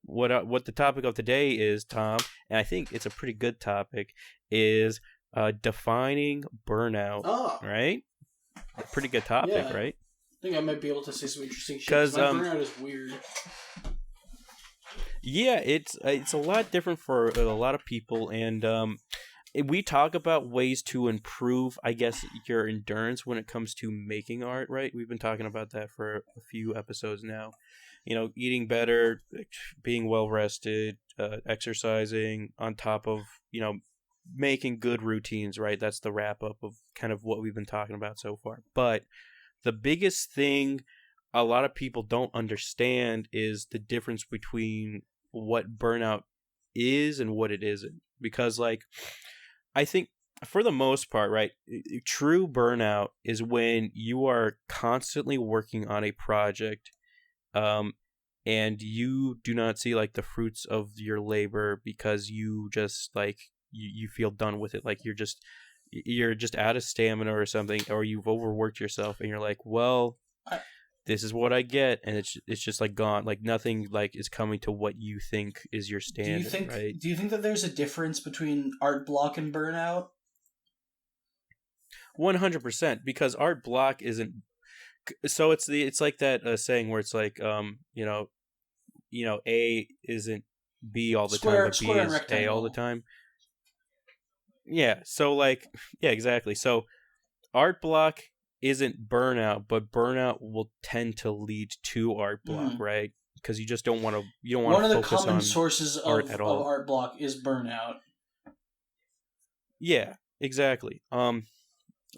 what the topic of today is, Tom, and I think it's a pretty good topic, is defining burnout. Oh, right? A pretty good topic, yeah. right? I think I might be able to say some interesting shit. Because My burnout is weird. yeah, it's a lot different for a lot of people, and we talk about ways to improve, I guess, your endurance when it comes to making art, right? We've been talking about that for a few episodes now. Eating better, being well rested, exercising, on top of, making good routines, right? That's the wrap up of kind of what we've been talking about so far. But the biggest thing a lot of people don't understand is the difference between what burnout is and what it isn't. Because, like, I think for the most part, right, true burnout is when you are constantly working on a project, and you do not see like the fruits of your labor because you just like you feel done with it. Like you're just out of stamina or something, or you've overworked yourself, and you're like, well, this is what I get, and it's just like gone. Like nothing like is coming to what you think is your standard. Right? Do you think that there's a difference between art block and burnout? 100%, because art block isn't. So it's like that saying where it's like A isn't B all the time, but B is A all the time. Yeah. So like yeah, exactly. So art block isn't burnout, but burnout will tend to lead to art block, right? Because you just don't want to. You don't want to. One of the common sources of art block is burnout. Yeah, exactly. And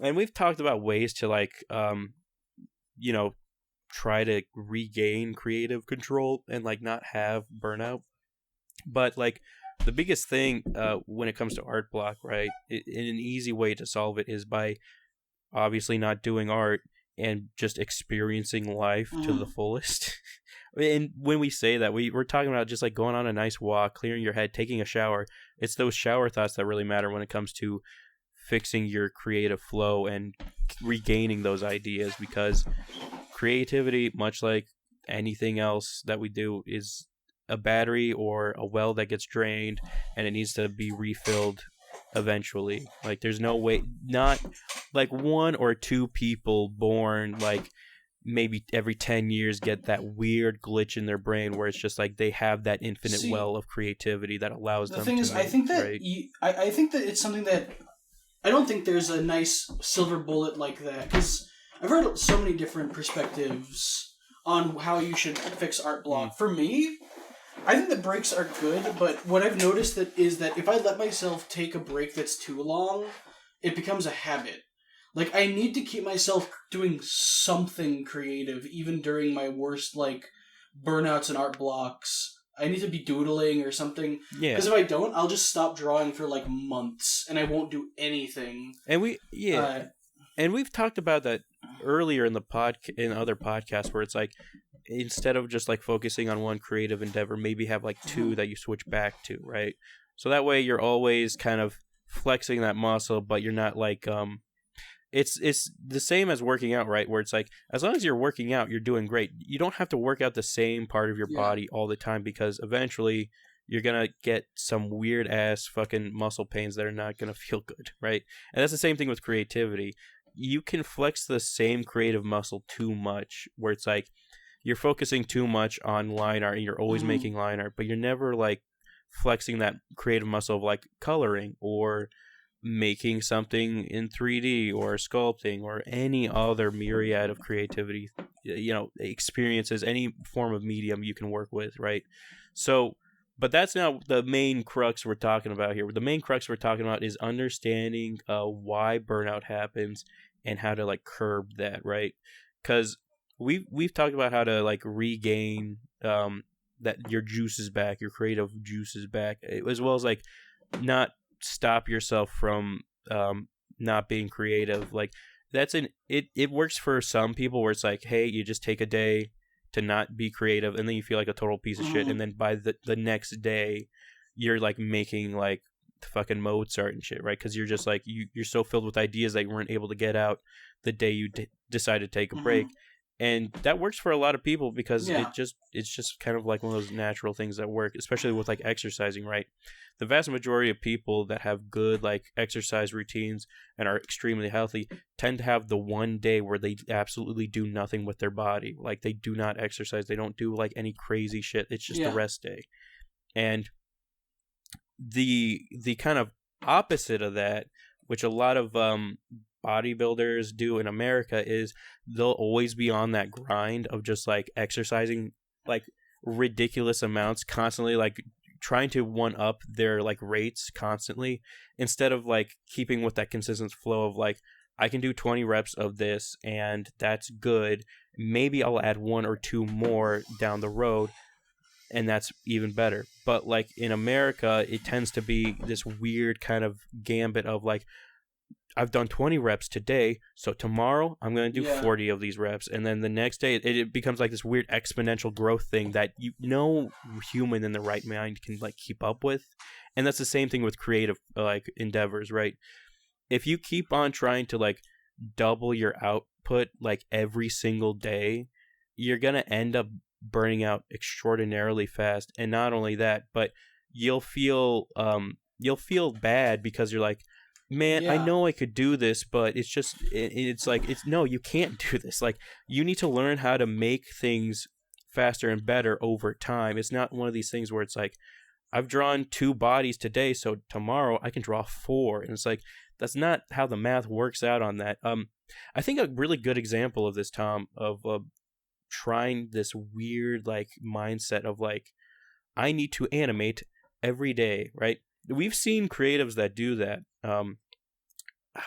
we've talked about ways to like try to regain creative control and like not have burnout. But like the biggest thing when it comes to art block, right? An easy way to solve it is by obviously not doing art and just experiencing life to the fullest. And when we say that, we're talking about just like going on a nice walk, clearing your head, taking a shower. It's those shower thoughts that really matter when it comes to fixing your creative flow and regaining those ideas, because creativity, much like anything else that we do, is a battery or a well that gets drained and it needs to be refilled eventually. Like there's no way, not like one or two people born like maybe every 10 years get that weird glitch in their brain where it's just like they have that infinite well of creativity that allows them to. The thing is, I think that I think that it's something that I don't think there's a nice silver bullet like that, because I've heard so many different perspectives on how you should fix art block. For me, I think that breaks are good, but what I've noticed is that if I let myself take a break that's too long, it becomes a habit. Like, I need to keep myself doing something creative, even during my worst, like, burnouts and art blocks. I need to be doodling or something. Yeah. Because if I don't, I'll just stop drawing for, like, months, and I won't do anything. And and we've talked about that earlier in in other podcasts, where it's like, instead of just like focusing on one creative endeavor, maybe have like two that you switch back to, right? So that way you're always kind of flexing that muscle, but you're not like it's the same as working out, right? Where it's like, as long as you're working out, you're doing great. You don't have to work out the same part of your body all the time, because eventually you're gonna get some weird ass fucking muscle pains that are not gonna feel good, right? And that's the same thing with creativity. You can flex the same creative muscle too much, where it's like you're focusing too much on line art and you're always making line art, but you're never like flexing that creative muscle of like coloring or making something in 3D or sculpting or any other myriad of creativity, experiences, any form of medium you can work with, right? So, but that's not the main crux we're talking about here. The main crux we're talking about is understanding why burnout happens and how to like curb that, right? Because we've talked about how to like regain that your juices back, your creative juices back, as well as like not stop yourself from not being creative. Like it works for some people where it's like, hey, you just take a day to not be creative and then you feel like a total piece of shit, and then by the next day you're like making like fucking Mozart and shit, right? Because you're just like you're so filled with ideas that you weren't able to get out the day you decided to take a break. And that works for a lot of people because Yeah. it's just kind of like one of those natural things that work, especially with like exercising, right? The vast majority of people that have good like exercise routines and are extremely healthy tend to have the one day where they absolutely do nothing with their body. Like they do not exercise, they don't do like any crazy shit. It's just a rest day. And the kind of opposite of that, which a lot of bodybuilders do in America, is they'll always be on that grind of just like exercising like ridiculous amounts constantly, like trying to one up their like rates constantly, instead of like keeping with that consistent flow of like, I can do 20 reps of this and that's good, maybe I'll add 1 or 2 more down the road and that's even better. But like in America, it tends to be this weird kind of gambit of like, I've done 20 reps today, so tomorrow I'm going to do 40 of these reps. And then the next day, it becomes like this weird exponential growth thing that no human in the right mind can like keep up with. And that's the same thing with creative like endeavors, right? If you keep on trying to like double your output like every single day, you're going to end up burning out extraordinarily fast. And not only that, but you'll feel bad because you're like, man, I know I could do this, but it's just, it's like, no, you can't do this. Like, you need to learn how to make things faster and better over time. It's not one of these things where it's like, I've drawn 2 bodies today, so tomorrow I can draw 4. And it's like, that's not how the math works out on that. I think a really good example of this, Tom, of trying this weird, like, mindset of, like, I need to animate every day, right? We've seen creatives that do that.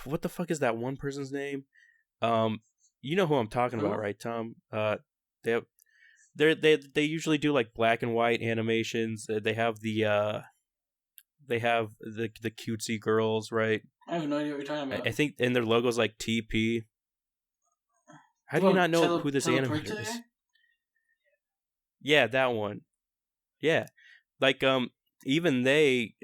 What the fuck is that one person's name? You know who I'm talking about, right, Tom? They usually do like black and white animations. They have the cutesy girls, right? I have no idea what you're talking about. I think, and their logo's like TP. How do you not know who this animator is? Yeah, that one. Yeah, like even they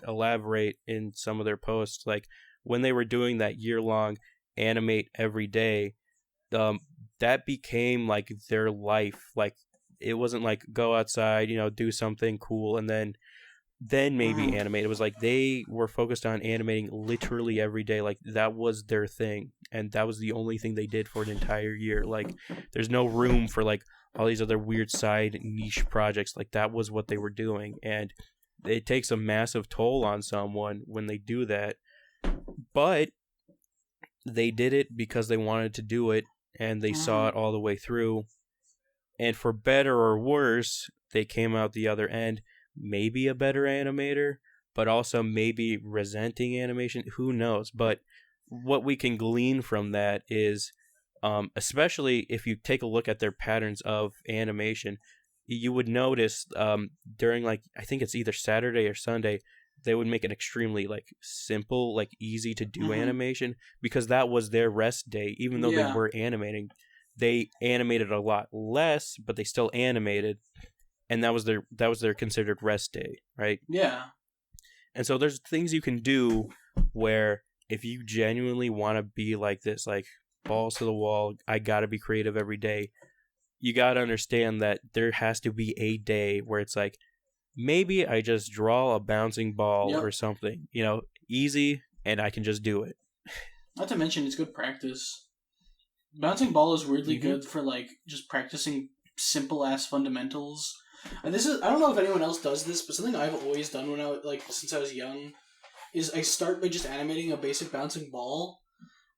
elaborate in some of their posts, like when they were doing that year-long animate every day, that became like their life. Like it wasn't like go outside, do something cool and then maybe animate. It was like they were focused on animating literally every day. Like that was their thing, and that was the only thing they did for an entire year. Like there's no room for like all these other weird side niche projects. Like that was what they were doing, and it takes a massive toll on someone when they do that. But they did it because they wanted to do it, and they saw it all the way through. And for better or worse, they came out the other end, maybe a better animator, but also maybe resenting animation. Who knows? But what we can glean from that is, especially if you take a look at their patterns of animation, you would notice during, like, I think it's either Saturday or Sunday, they would make an extremely like simple, like easy to do animation, because that was their rest day. Even though they were animating, they animated a lot less, but they still animated, and that was their considered rest day, right? Yeah. And so there's things you can do where if you genuinely want to be like this, like balls to the wall, I gotta be creative every day, you gotta understand that there has to be a day where it's like, maybe I just draw a bouncing ball or something, easy, and I can just do it. Not to mention, it's good practice. Bouncing ball is weirdly good for like just practicing simple ass fundamentals. And I don't know if anyone else does this, but something I've always done since I was young, is I start by just animating a basic bouncing ball,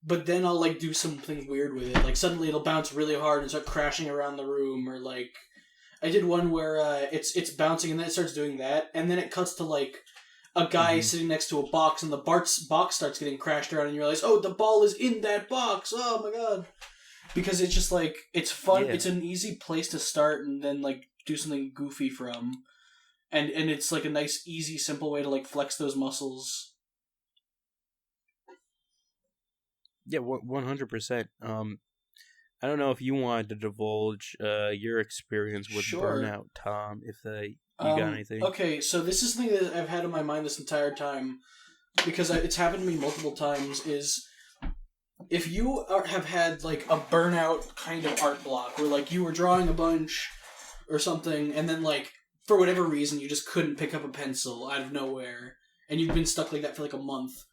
but then I'll like do something weird with it. Like suddenly it'll bounce really hard and start crashing around the room, or like I did one where it's bouncing and then it starts doing that, and then it cuts to like a guy sitting next to a box, and the box starts getting crashed around, and you realize, oh, the ball is in that box. Oh my god! Because it's just like, it's fun. Yeah. It's an easy place to start, and then like do something goofy from, and it's like a nice, easy, simple way to like flex those muscles. Yeah, 100%. I don't know if you wanted to divulge your experience with burnout, Tom, if you got anything. Okay, so this is something that I've had in my mind this entire time, because it's happened to me multiple times, is if you have had like a burnout kind of art block where like you were drawing a bunch or something and then like for whatever reason you just couldn't pick up a pencil out of nowhere and you've been stuck like that for like a month,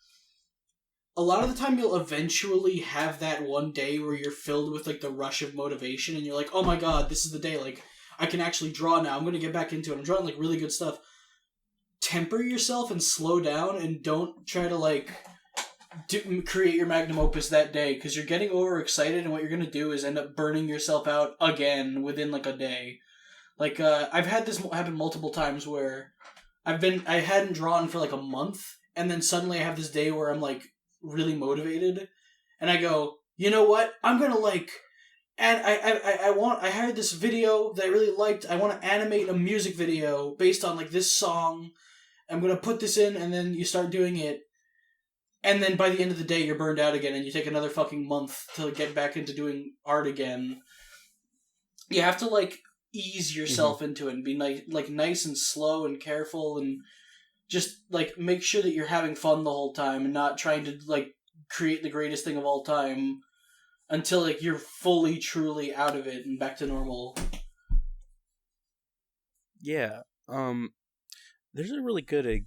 a lot of the time you'll eventually have that one day where you're filled with like the rush of motivation and you're like, oh my god, this is the day, like I can actually draw now, I'm gonna get back into it, I'm drawing like really good stuff. Temper yourself and slow down and don't try to like create your magnum opus that day, because you're getting overexcited and what you're going to do is end up burning yourself out again within like a day. Like I've had this happen multiple times where I hadn't drawn for like a month and then suddenly I have this day where I'm like really motivated and I go, you know what, I'm going to like, and I heard this video that I really liked, I want to animate a music video based on like this song, I'm going to put this in, and then you start doing it. And then by the end of the day, you're burned out again, and you take another fucking month to get back into doing art again. You have to like ease yourself into it and be nice and slow and careful, and just like make sure that you're having fun the whole time and not trying to like create the greatest thing of all time until like you're fully truly out of it and back to normal. Yeah. There's a really good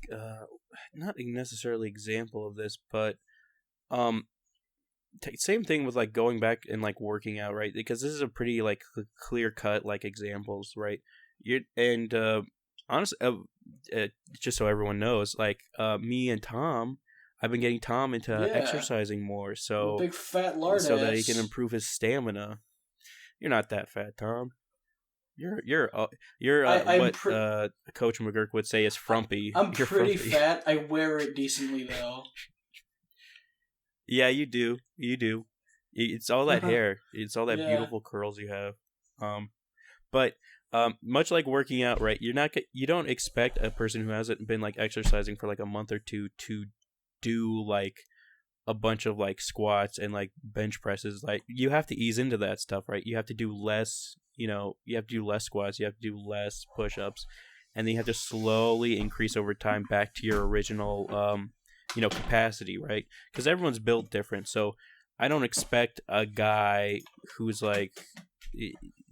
not necessarily example of this, but same thing with like going back and like working out, right? Because this is a pretty like clear cut like examples, right? Honestly, just so everyone knows, like me and Tom, I've been getting Tom into exercising more, so big fat lard so ass. that he can improve his stamina. You're not that fat, Tom. You're what Coach McGurk would say is frumpy. I'm You're pretty frumpy. fat. I wear it decently though. Yeah, you do. You do. It's all that hair. It's all that beautiful curls you have. But much like working out, right? You don't expect a person who hasn't been like exercising for like a month or two to do like a bunch of like squats and like bench presses. Like you have to ease into that stuff, right? You have to do less. You have to do less squats. You have to do less push-ups, and then you have to slowly increase over time back to your original capacity, right? Because everyone's built different. So I don't expect a guy who's like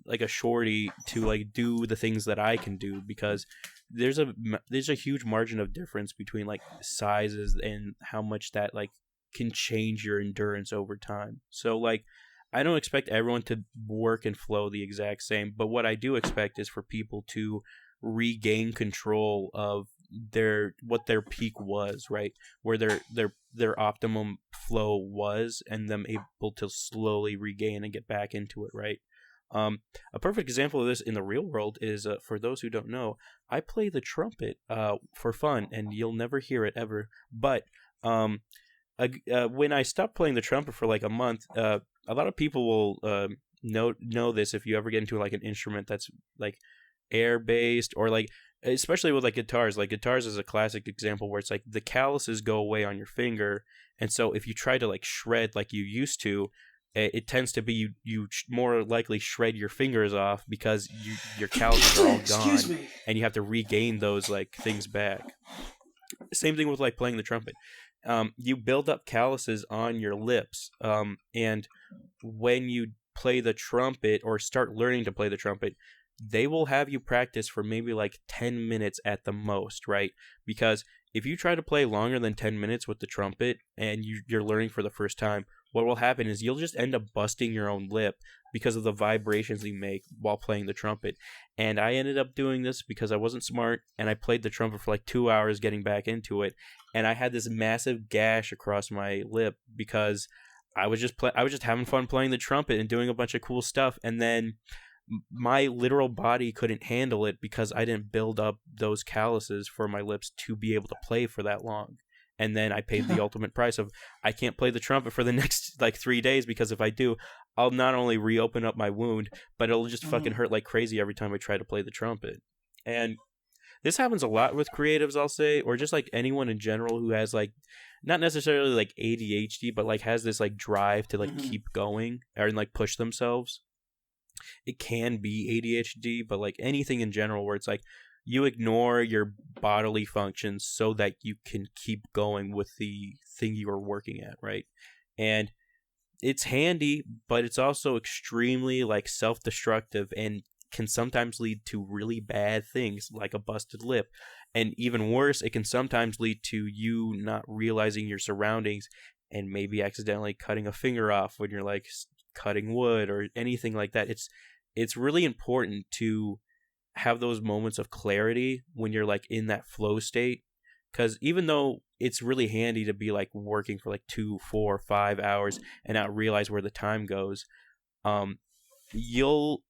a shorty to like do the things that I can do, because there's a huge margin of difference between like sizes and how much that like can change your endurance over time. So like I don't expect everyone to work and flow the exact same, but what I do expect is for people to regain control of what their peak was, right? Where their optimum flow was, and them able to slowly regain and get back into it, right? A perfect example of this in the real world is, for those who don't know, I play the trumpet for fun, and you'll never hear it ever. But when I stopped playing the trumpet for like a month, a lot of people will know this if you ever get into like an instrument that's like air based, or like especially with like guitars. Like guitars is a classic example where it's like the calluses go away on your finger, and so if you try to like shred like you used to, it tends to be you more likely shred your fingers off because your calluses are all gone, and you have to regain those like things back. Same thing with like playing the trumpet. You build up calluses on your lips, and when you play the trumpet or start learning to play the trumpet, they will have you practice for maybe like 10 minutes at the most, right? Because if you try to play longer than 10 minutes with the trumpet and you're learning for the first time, what will happen is you'll just end up busting your own lip because of the vibrations you make while playing the trumpet. And I ended up doing this because I wasn't smart, and I played the trumpet for like 2 hours getting back into it, and I had this massive gash across my lip because I was just having fun playing the trumpet and doing a bunch of cool stuff, and then my literal body couldn't handle it because I didn't build up those calluses for my lips to be able to play for that long. And then I paid the ultimate price of I can't play the trumpet for the next like 3 days, because if I do, I'll not only reopen up my wound, but it'll just fucking hurt like crazy every time I try to play the trumpet. And this happens a lot with creatives, I'll say, or just like anyone in general who has like not necessarily like ADHD, but like has this like drive to like keep going or like push themselves. It can be ADHD, but like anything in general where it's like you ignore your bodily functions so that you can keep going with the thing you are working at, right? And it's handy, but it's also extremely like self-destructive and can sometimes lead to really bad things like a busted lip. And even worse, it can sometimes lead to you not realizing your surroundings and maybe accidentally cutting a finger off when you're like cutting wood or anything like that. It's really important to have those moments of clarity when you're like in that flow state, because even though it's really handy to be like working for like 2, 4, 5 hours and not realize where the time goes, um you'll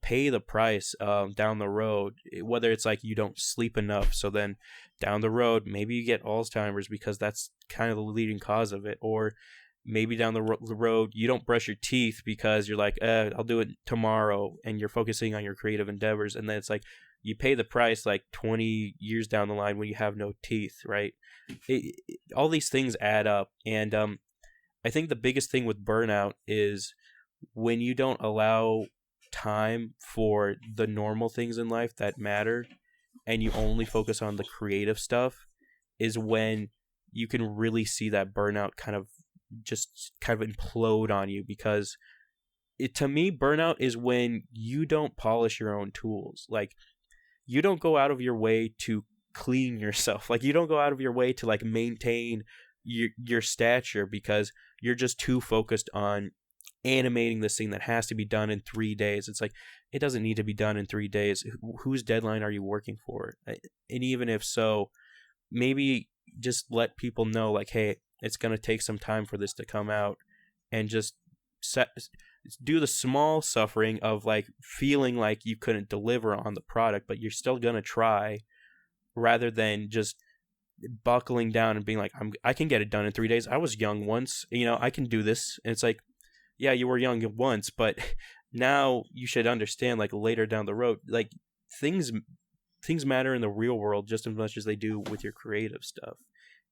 pay the price down the road, whether it's like you don't sleep enough, so then down the road maybe you get Alzheimer's because that's kind of the leading cause of it, or maybe down the road you don't brush your teeth because you're like, I'll do it tomorrow, and you're focusing on your creative endeavors, and then it's like you pay the price like 20 years down the line when you have no teeth, right? All these things add up, and I think the biggest thing with burnout is when you don't allow time for the normal things in life that matter and you only focus on the creative stuff, is when you can really see that burnout kind of implode on you. Because to me, burnout is when you don't polish your own tools. Like, you don't go out of your way to clean yourself. Like, you don't go out of your way to like maintain your stature because you're just too focused on animating this thing that has to be done in 3 days. It's like, it doesn't need to be done in 3 days. Whose deadline are you working for? And even if so, maybe just let people know like, hey, it's going to take some time for this to come out, and just do the small suffering of like feeling like you couldn't deliver on the product, but you're still going to try, rather than just buckling down and being like, I can get it done in 3 days. I was young once, I can do this. And it's like, yeah, you were young once, but now you should understand, like, later down the road, like, things matter in the real world just as much as they do with your creative stuff.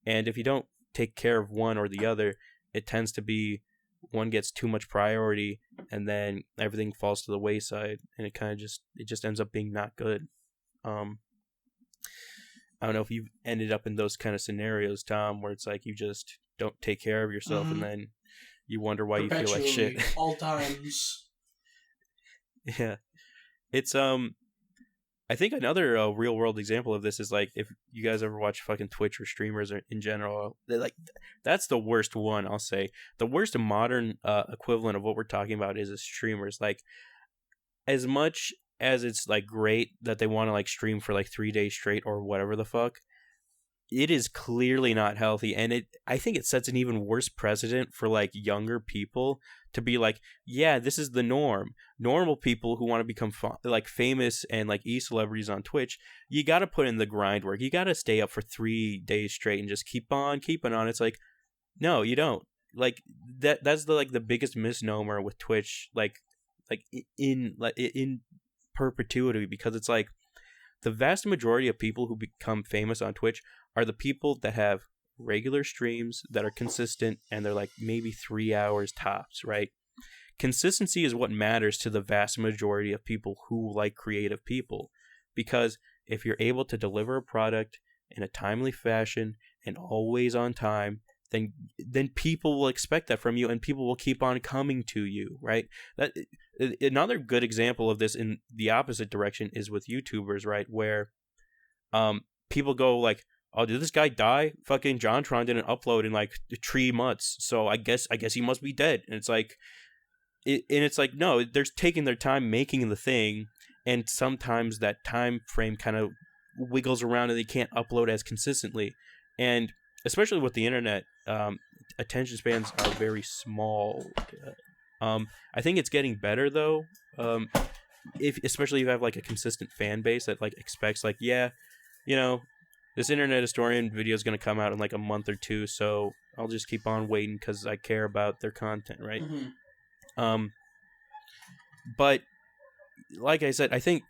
And if you don't take care of one or the other, it tends to be one gets too much priority, and then everything falls to the wayside, and it just ends up being not good. I don't know if you've ended up in those kind of scenarios, Tom, where it's like you just don't take care of yourself, and then you wonder why you feel like shit all times. Yeah, it's I think another real world example of this is like, if you guys ever watch fucking Twitch or streamers or in general, like, that's the worst one. I'll say the worst modern equivalent of what we're talking about is streamers. Like, as much as it's like great that they want to like stream for like 3 days straight or whatever the fuck, it is clearly not healthy, and I think it sets an even worse precedent for like younger people to be like, yeah, this is the norm. Normal people who want to become like famous and like e-celebrities on Twitch, you got to put in the grind work. You got to stay up for 3 days straight and just keep on keeping on. It's like, no, you don't. Like, that's the biggest misnomer with Twitch, like in perpetuity, because it's like the vast majority of people who become famous on Twitch are the people that have regular streams that are consistent, and they're like maybe 3 hours tops, right? Consistency is what matters to the vast majority of people who like creative people, because if you're able to deliver a product in a timely fashion and always on time, then people will expect that from you, and people will keep on coming to you, right? That another good example of this in the opposite direction is with YouTubers, right? Where people go like, oh, did this guy die? Fucking JonTron didn't upload in like 3 months, so I guess he must be dead. And it's like, it's like, no, they're taking their time making the thing, and sometimes that time frame kind of wiggles around and they can't upload as consistently. And especially with the internet, attention spans are very small. I think it's getting better though. Especially if you have like a consistent fan base that like expects like, yeah, this internet historian video is going to come out in like a month or two, so I'll just keep on waiting because I care about their content, right? But like I said, I think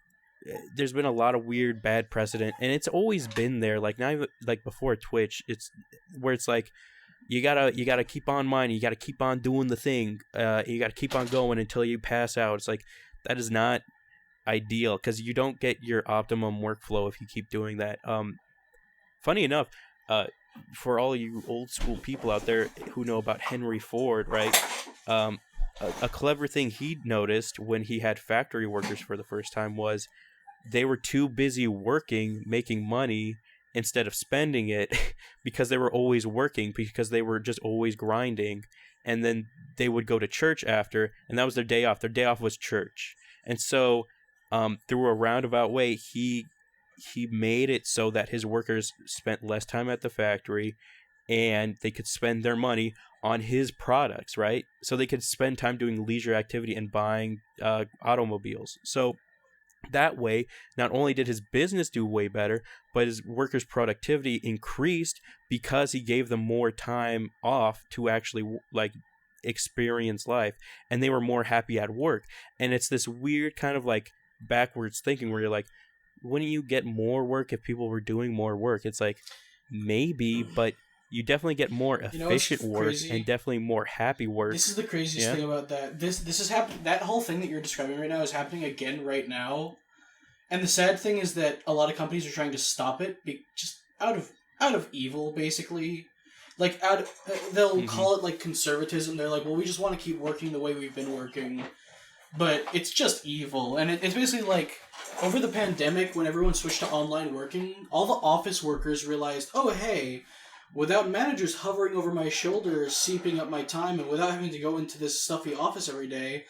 there's been a lot of weird bad precedent, and it's always been there. Like, not even like before Twitch, it's where it's like you gotta keep on mining, you gotta keep on doing the thing, you gotta keep on going until you pass out. It's like, that is not ideal, because you don't get your optimum workflow if you keep doing that. Funny enough, for all you old school people out there who know about Henry Ford, right? a clever thing he noticed when he had factory workers for the first time was they were too busy working, making money instead of spending it because they were always working, because they were just always grinding. And then they would go to church after, and that was their day off. Their day off was church. And so through a roundabout way, he made it so that his workers spent less time at the factory and they could spend their money on his products, right? So they could spend time doing leisure activity and buying automobiles. So that way, not only did his business do way better, but his workers' productivity increased because he gave them more time off to actually like experience life, and they were more happy at work. And it's this weird kind of like backwards thinking where you're like, wouldn't you get more work if people were doing more work? It's like, maybe, but you definitely get more efficient work and definitely more happy work. This is the craziest thing about that. This is happening. That whole thing that you're describing right now is happening again right now. And the sad thing is that a lot of companies are trying to stop it, just out of evil, basically. Like they'll call it like conservatism. They're like, well, we just want to keep working the way we've been working, but it's just evil. And it's basically like over the pandemic, when everyone switched to online working, all the office workers realized, oh hey, without managers hovering over my shoulders, seeping up my time, and without having to go into this stuffy office every day,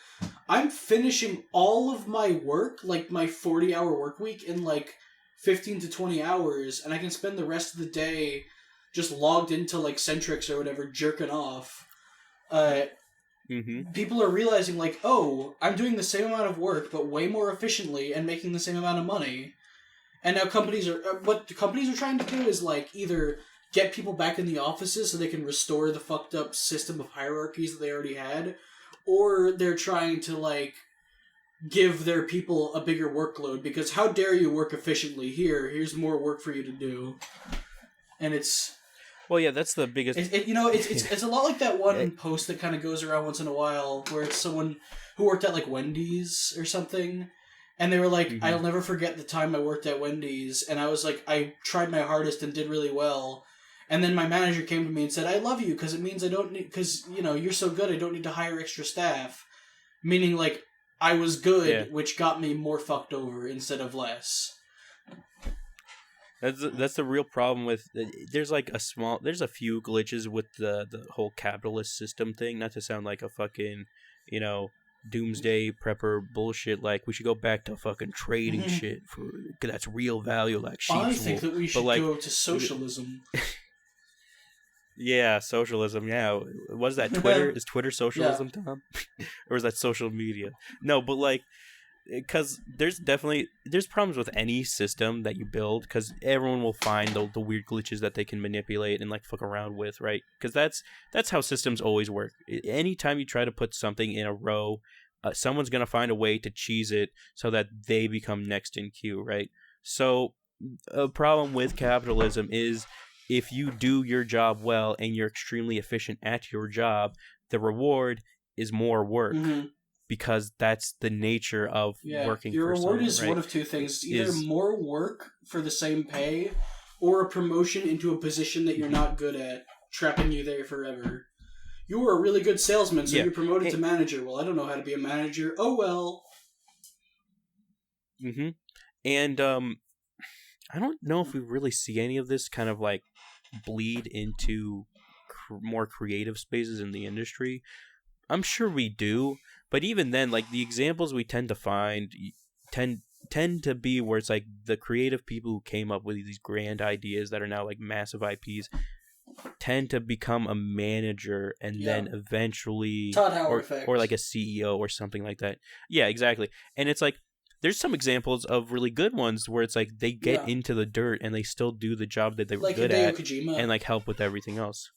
I'm finishing all of my work, like my 40-hour work week, in like 15 to 20 hours, and I can spend the rest of the day just logged into like Centrix or whatever, jerking off. People are realizing like, oh, I'm doing the same amount of work, but way more efficiently and making the same amount of money. And now what the companies are trying to do is like either get people back in the offices so they can restore the fucked up system of hierarchies that they already had, or they're trying to like give their people a bigger workload because how dare you work efficiently here's more work for you to do. And it's that's the biggest it's a lot like that one post that kind of goes around once in a while where it's someone who worked at like Wendy's or something, and they were like, I'll never forget the time I worked at Wendy's, and I was like, I tried my hardest and did really well. And then my manager came to me and said, I love you because it means I don't need, because, you're so good, I don't need to hire extra staff. Meaning, like, I was good, which got me more fucked over instead of less. That's the real problem with, there's a few glitches with the whole capitalist system thing, not to sound like a fucking, doomsday prepper bullshit, like we should go back to fucking trading shit for that's real value, like sheep's wool. I think that we should go to socialism. Yeah, socialism. Yeah, what is that? Twitter? Is Twitter socialism, Tom? Or is that social media? No, but like, because there's problems with any system that you build, because everyone will find the weird glitches that they can manipulate and like fuck around with, right? Because that's how systems always work. Anytime you try to put something in a row, someone's gonna find a way to cheese it so that they become next in queue, right? So a problem with capitalism is, if you do your job well and you're extremely efficient at your job, the reward is more work, because that's the nature of working for someone. Your reward is one of two things. Either more work for the same pay, or a promotion into a position that you're not good at, trapping you there forever. You were a really good salesman, so you're promoted to manager. Well, I don't know how to be a manager. Oh, well. And I don't know if we really see any of this kind of like bleed into more creative spaces in the industry. I'm sure we do, but even then, like the examples we tend to find tend to be where it's like the creative people who came up with these grand ideas that are now like massive IPs tend to become a manager and then eventually Todd Howard effect. Or like a CEO or something like that. Yeah, exactly. And it's like, there's some examples of really good ones where it's like they get into the dirt and they still do the job that they were good at Kojima. And like help with everything else.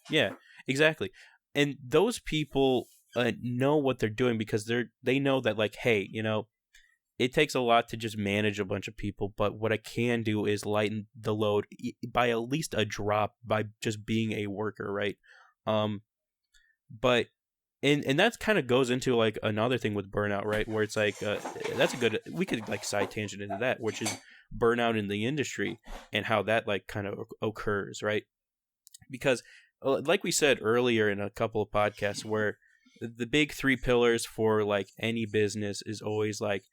Yeah, exactly. And those people know what they're doing because they know that like, hey, it takes a lot to just manage a bunch of people, but what I can do is lighten the load by at least a drop by just being a worker, right? But and that kind of goes into like another thing with burnout, right? Where it's like we could like side tangent into that, which is burnout in the industry and how that like kind of occurs, right? Because like we said earlier in a couple of podcasts, where the big three pillars for like any business is always like,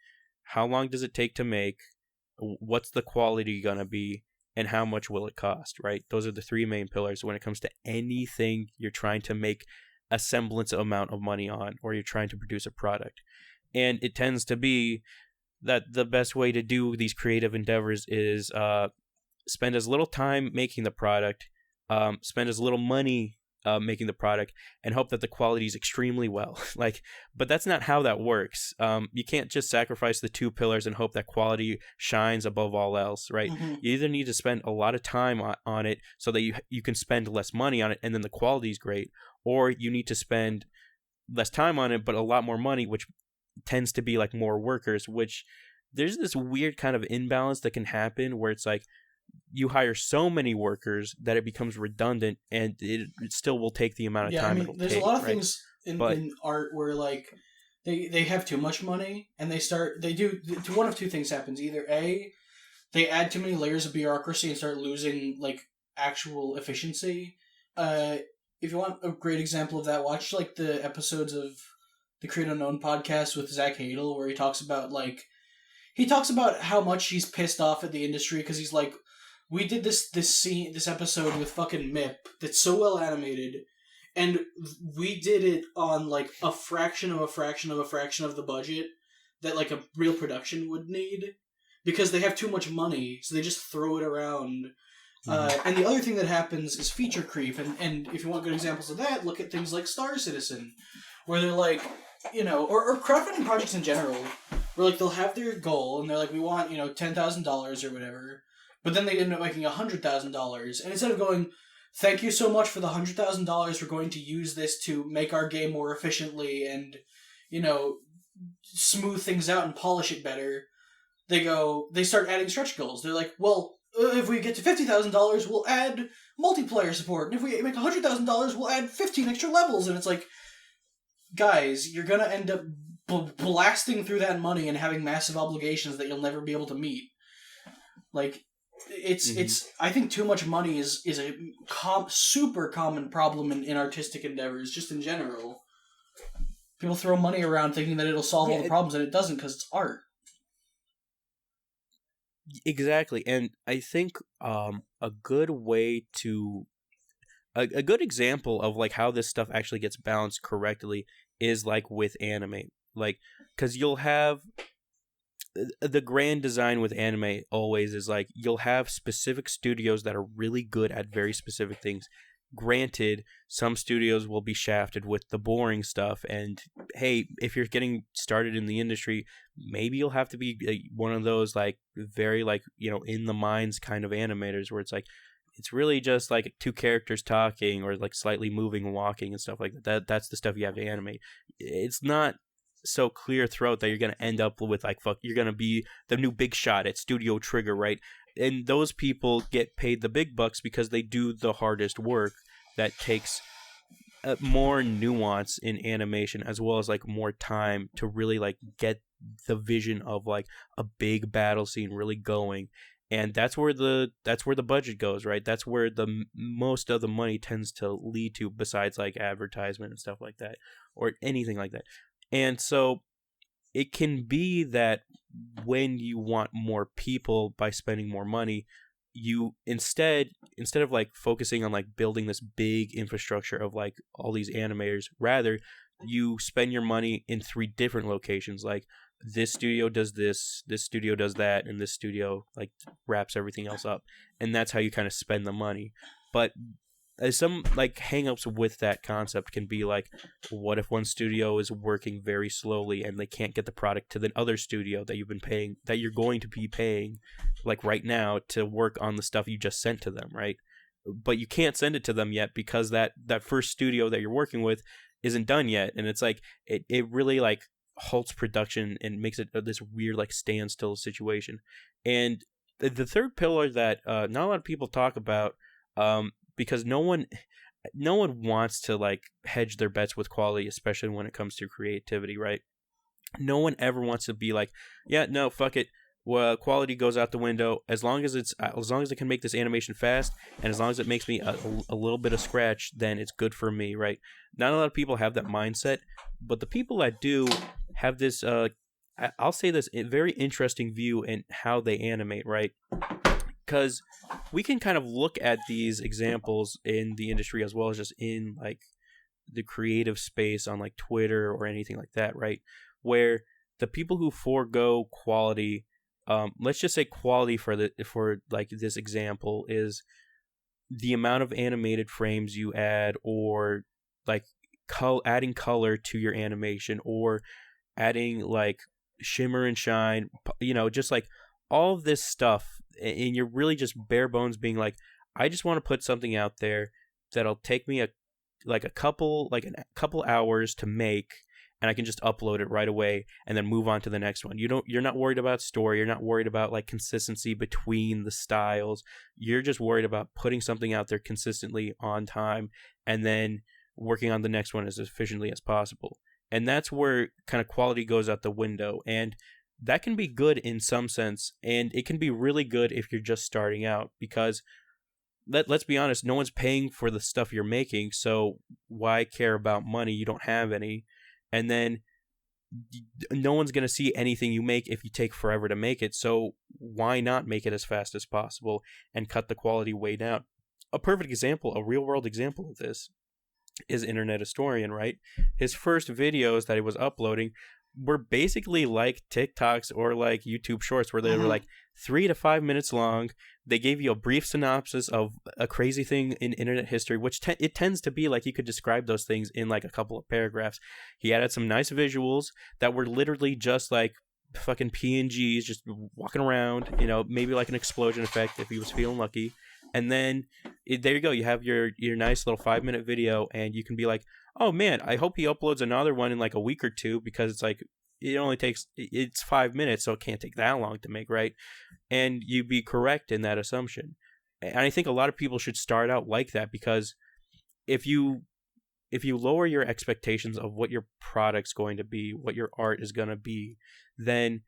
how long does it take to make, what's the quality gonna be, and how much will it cost, right? Those are the three main pillars when it comes to anything you're trying to make a semblance amount of money on, or you're trying to produce a product. And it tends to be that the best way to do these creative endeavors is spend as little time making the product, spend as little money making the product, and hope that the quality is extremely well. But that's not how that works. You can't just sacrifice the two pillars and hope that quality shines above all else, right? Mm-hmm. You either need to spend a lot of time on it so that you can spend less money on it, and then the quality is great, or you need to spend less time on it but a lot more money, which tends to be like more workers, which there's this weird kind of imbalance that can happen where it's like you hire so many workers that it becomes redundant, and it still will take the amount of time it'll there's take. A lot of right? things in art where like they have too much money and they do one of two things happens. Either A, they add too many layers of bureaucracy and start losing like actual efficiency. If you want a great example of that, watch like the episodes of the Create Unknown podcast with Zach Hadel, where he talks about how much he's pissed off at the industry because he's like, we did this episode with fucking Mip that's so well animated, and we did it on like a fraction of the budget that like a real production would need because they have too much money, so they just throw it around. Mm-hmm. And the other thing that happens is feature creep, and if you want good examples of that, look at things like Star Citizen, where they're like, or crowdfunding projects in general, where like they'll have their goal and they're like, we want $10,000 or whatever. But then they end up making $100,000, and instead of going, thank you so much for the $100,000, we're going to use this to make our game more efficiently and, smooth things out and polish it better, they start adding stretch goals. They're like, well, if we get to $50,000, we'll add multiplayer support, and if we make $100,000, we'll add 15 extra levels, and it's like, guys, you're gonna end up blasting through that money and having massive obligations that you'll never be able to meet. Like, it's. I think too much money is a super common problem in artistic endeavors, just in general. People throw money around thinking that it'll solve all the problems, and it doesn't because it's art. Exactly, and I think a good way to a good example of like how this stuff actually gets balanced correctly is like with anime, like because you'll have. The grand design with anime always is like you'll have specific studios that are really good at very specific things. Granted, some studios will be shafted with the boring stuff, and hey, if you're getting started in the industry, maybe you'll have to be one of those like very like in the minds kind of animators where it's like it's really just like two characters talking or like slightly moving and walking and stuff like that. That's the stuff you have to animate. It's not so clear throat that you're going to end up with like you're going to be the new big shot at Studio Trigger, right? And those people get paid the big bucks because they do the hardest work that takes more nuance in animation, as well as like more time to really like get the vision of like a big battle scene really going. And that's where the budget goes, right? That's where the most of the money tends to lead to, besides like advertisement and stuff like that, or anything like that. And so it can be that when you want more people by spending more money, you instead of like focusing on like building this big infrastructure of like all these animators, rather you spend your money in 3 different locations. Like this studio does this studio does that, and this studio like wraps everything else up. And that's how you kind of spend the money. But some like hangups with that concept can be like, what if one studio is working very slowly and they can't get the product to the other studio that you're going to be paying like right now to work on the stuff you just sent to them, right? But you can't send it to them yet because that first studio that you're working with isn't done yet, and it's like it really like halts production and makes it this weird like standstill situation. And the third pillar that not a lot of people talk about, because no one wants to like hedge their bets with quality, especially when it comes to creativity, right? No one ever wants to be like, yeah, no, fuck it. well, quality goes out the window as long as it can make this animation fast, and as long as it makes me a little bit of scratch, then it's good for me, right? Not a lot of people have that mindset, but the people that do have this I'll say this very interesting view in how they animate, right? Because we can kind of look at these examples in the industry as well as just in like the creative space on like Twitter or anything like that, right? Where the people who forego quality, let's just say quality for like this example is the amount of animated frames you add, or like adding color to your animation, or adding like shimmer and shine, just like all of this stuff, and you're really just bare bones being like, I just want to put something out there that'll take me a couple hours to make, and I can just upload it right away and then move on to the next one. You're not worried about story, you're not worried about like consistency between the styles. You're just worried about putting something out there consistently on time and then working on the next one as efficiently as possible. And that's where kind of quality goes out the window. And that can be good in some sense, and it can be really good if you're just starting out, because let's be honest, no one's paying for the stuff you're making, so why care about money? You don't have any. And then no one's going to see anything you make if you take forever to make it, so why not make it as fast as possible and cut the quality way down? A perfect example, a real-world example of this, is Internet Historian, right? His first videos that he was uploading were basically like TikToks or like YouTube Shorts, where they were like 3 to 5 minutes long. They gave you a brief synopsis of a crazy thing in internet history, which it tends to be like you could describe those things in like a couple of paragraphs. He added some nice visuals that were literally just like fucking PNGs just walking around, maybe like an explosion effect if he was feeling lucky. And then there you go. You have your nice little 5-minute video, and you can be like, oh man, I hope he uploads another one in like a week or two, because it's like it's 5 minutes, so it can't take that long to make, right? And you'd be correct in that assumption. And I think a lot of people should start out like that, because if you lower your expectations of what your product's going to be, what your art is going to be, then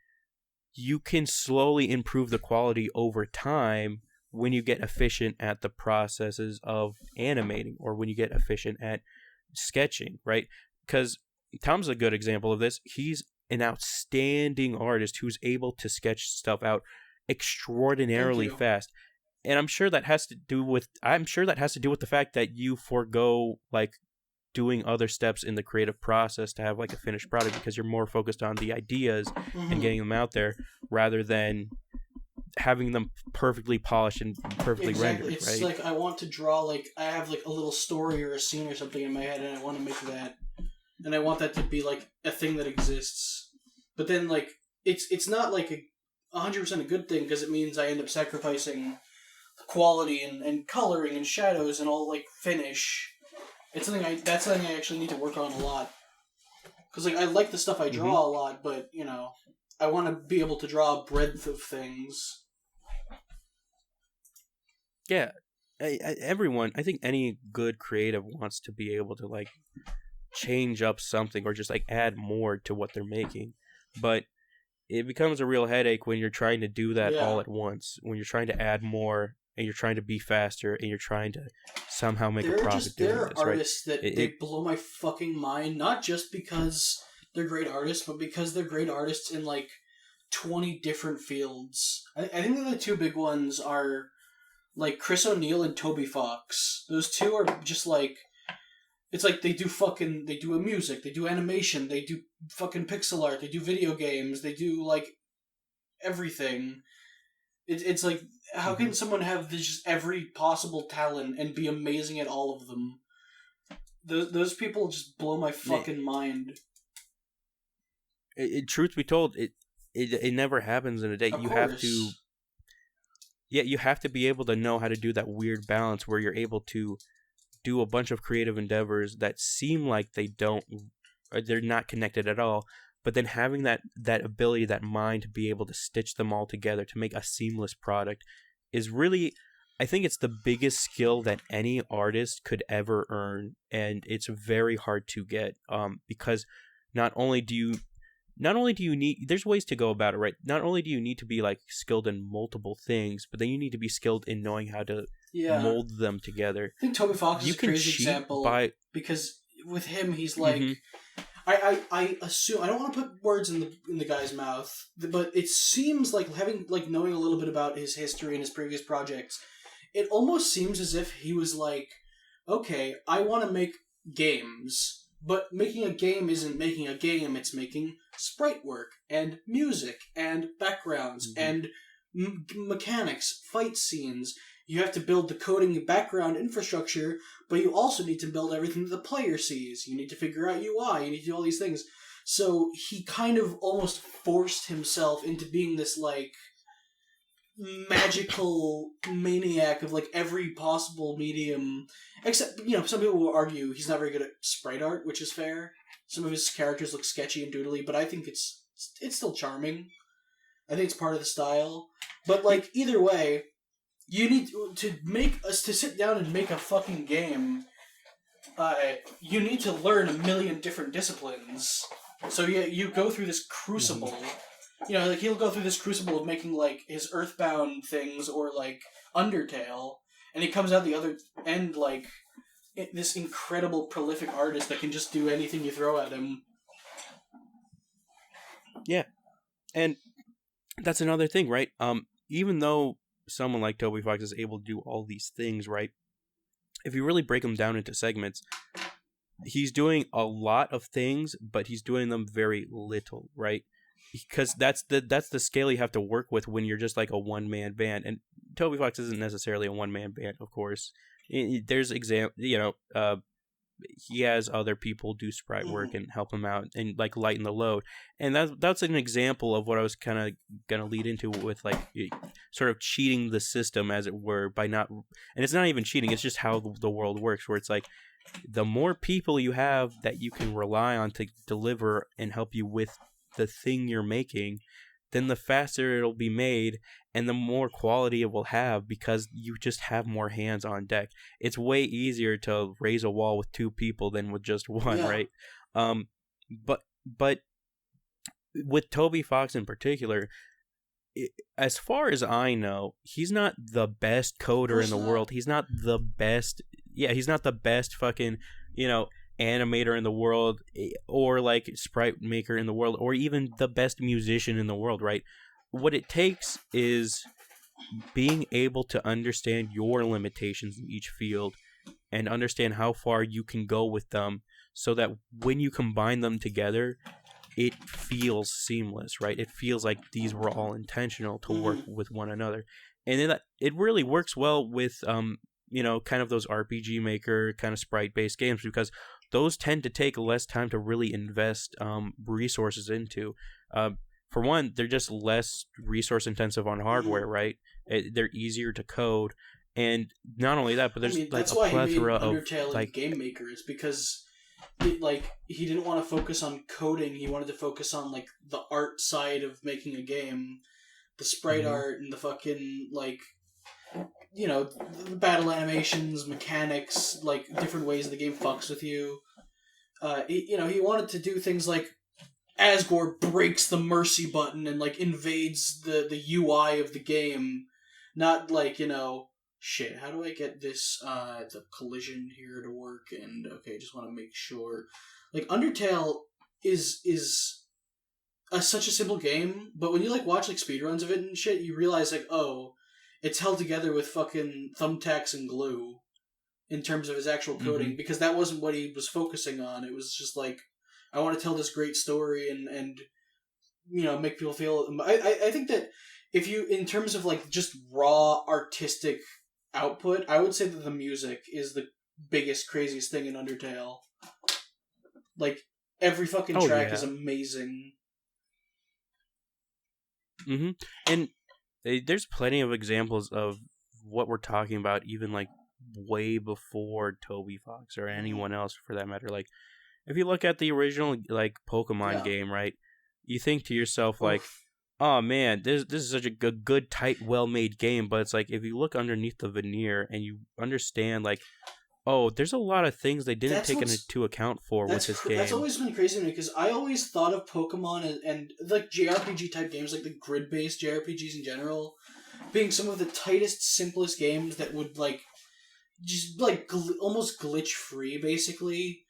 you can slowly improve the quality over time when you get efficient at the processes of animating, or when you get efficient at sketching, right? Because Tom's a good example of this. He's an outstanding artist who's able to sketch stuff out extraordinarily fast. And I'm sure that has to do with the fact that you forego like doing other steps in the creative process to have like a finished product, because you're more focused on the ideas and getting them out there rather than having them perfectly polished and perfectly rendered. It's right? like I want to draw, like I have like a little story or a scene or something in my head, and I want to make that, and I want that to be like a thing that exists. But then like it's not like 100% a good thing, because it means I end up sacrificing quality and coloring and shadows and all like finish. That's something I actually need to work on a lot, because like I like the stuff I draw a lot, but I want to be able to draw a breadth of things. Yeah, everyone, I think any good creative wants to be able to like change up something, or just like add more to what they're making. But it becomes a real headache when you're trying to do that all at once, when you're trying to add more and you're trying to be faster and you're trying to somehow make a profit doing this. There are artists that they blow my fucking mind, not just because they're great artists, but because they're great artists in like 20 different fields. I think that the two big ones are like Chris O'Neill and Toby Fox. Those two are just like, it's like they do music, they do animation, they do fucking pixel art, they do video games, they do like everything. It's like, how can someone have just every possible talent and be amazing at all of them? Those people just blow my fucking mind. Truth be told, it never happens in a day. You have to be able to know how to do that weird balance where you're able to do a bunch of creative endeavors that seem like they're not connected at all, but then having that ability, that mind to be able to stitch them all together to make a seamless product is really, I think it's the biggest skill that any artist could ever earn, and it's very hard to get, because not only do not only do you need, there's ways to go about it, right? Not only do you need to be like skilled in multiple things, but then you need to be skilled in knowing how to mold them together. I think Toby Fox is a crazy example because with him, he's like, I assume, I don't want to put words in the guy's mouth, but it seems like knowing a little bit about his history and his previous projects, it almost seems as if he was like, okay, I want to make games, but making a game isn't making a game, it's making sprite work, and music, and backgrounds, and mechanics, fight scenes. You have to build the coding background infrastructure, but you also need to build everything that the player sees. You need to figure out UI, you need to do all these things. So he kind of almost forced himself into being this, like, magical maniac of, like, every possible medium. Except, you know, some people will argue he's not very good at sprite art, which is fair. Some of his characters look sketchy and doodly, but I think it's still charming. I think it's part of the style. But, like, either way, you need to sit down and make a fucking game. You need to learn a million different disciplines. So yeah, you go through this crucible. You know, like he'll go through this crucible of making like his Earthbound things or like Undertale, and he comes out the other end like this incredible prolific artist that can just do anything you throw at him. Yeah, and that's another thing, right? Even though someone like Toby Fox is able to do all these things, right? If you really break them down into segments, he's doing a lot of things, but he's doing them very little, right? Because that's the scale you have to work with when you're just like a one-man band. And Toby Fox isn't necessarily a one-man band, of course. There's he has other people do sprite work and help him out and like lighten the load. And that's an example of what I was kind of gonna lead into with like sort of cheating the system, as it were, by not. And it's not even cheating; it's just how the world works. Where it's like the more people you have that you can rely on to deliver and help you with the thing you're making, then the faster it'll be made and the more quality it will have, because you just have more hands on deck. It's way easier to raise a wall with two people than with just one, right? But with Toby Fox in particular, as far as I know, he's not the best coder in the world. He's not the best. Yeah, he's not the best fucking, animator in the world, or like sprite maker in the world, or even the best musician in the world, right? What it takes is being able to understand your limitations in each field and understand how far you can go with them, so that when you combine them together, it feels seamless, right? It feels like these were all intentional to work with one another. And then it really works well with kind of those RPG Maker kind of sprite-based games, because those tend to take less time to really invest resources into. For one, they're just less resource intensive on hardware, right? They're easier to code, and not only that, but there's that's a why plethora he made Undertale of like Game Maker, is because he didn't want to focus on coding. He wanted to focus on like the art side of making a game, the sprite art and the fucking the battle animations, mechanics, like different ways the game fucks with you. He wanted to do things like Asgore breaks the mercy button and like invades the UI of the game, not like shit. How do I get this the collision here to work? And okay, just want to make sure. Like Undertale is such a simple game, but when you like watch like speedruns of it and shit, you realize like, oh, it's held together with fucking thumbtacks and glue in terms of his actual coding, because that wasn't what he was focusing on. It was just like, I want to tell this great story and make people feel. I think that if you, in terms of like just raw artistic output, I would say that the music is the biggest, craziest thing in Undertale. Like every fucking track is amazing. And there's plenty of examples of what we're talking about, even like way before Toby Fox or anyone else for that matter. Like, if you look at the original like Pokemon game, right? You think to yourself like, oh man, this is such a good, tight, well-made game. But it's like, if you look underneath the veneer and you understand like oh, there's a lot of things they didn't That's take what's into account for with this game. that's always been crazy to me because I always thought of Pokemon and like JRPG type games, like the grid based JRPGs in general, being some of the tightest, simplest games that would like just like almost glitch free, basically.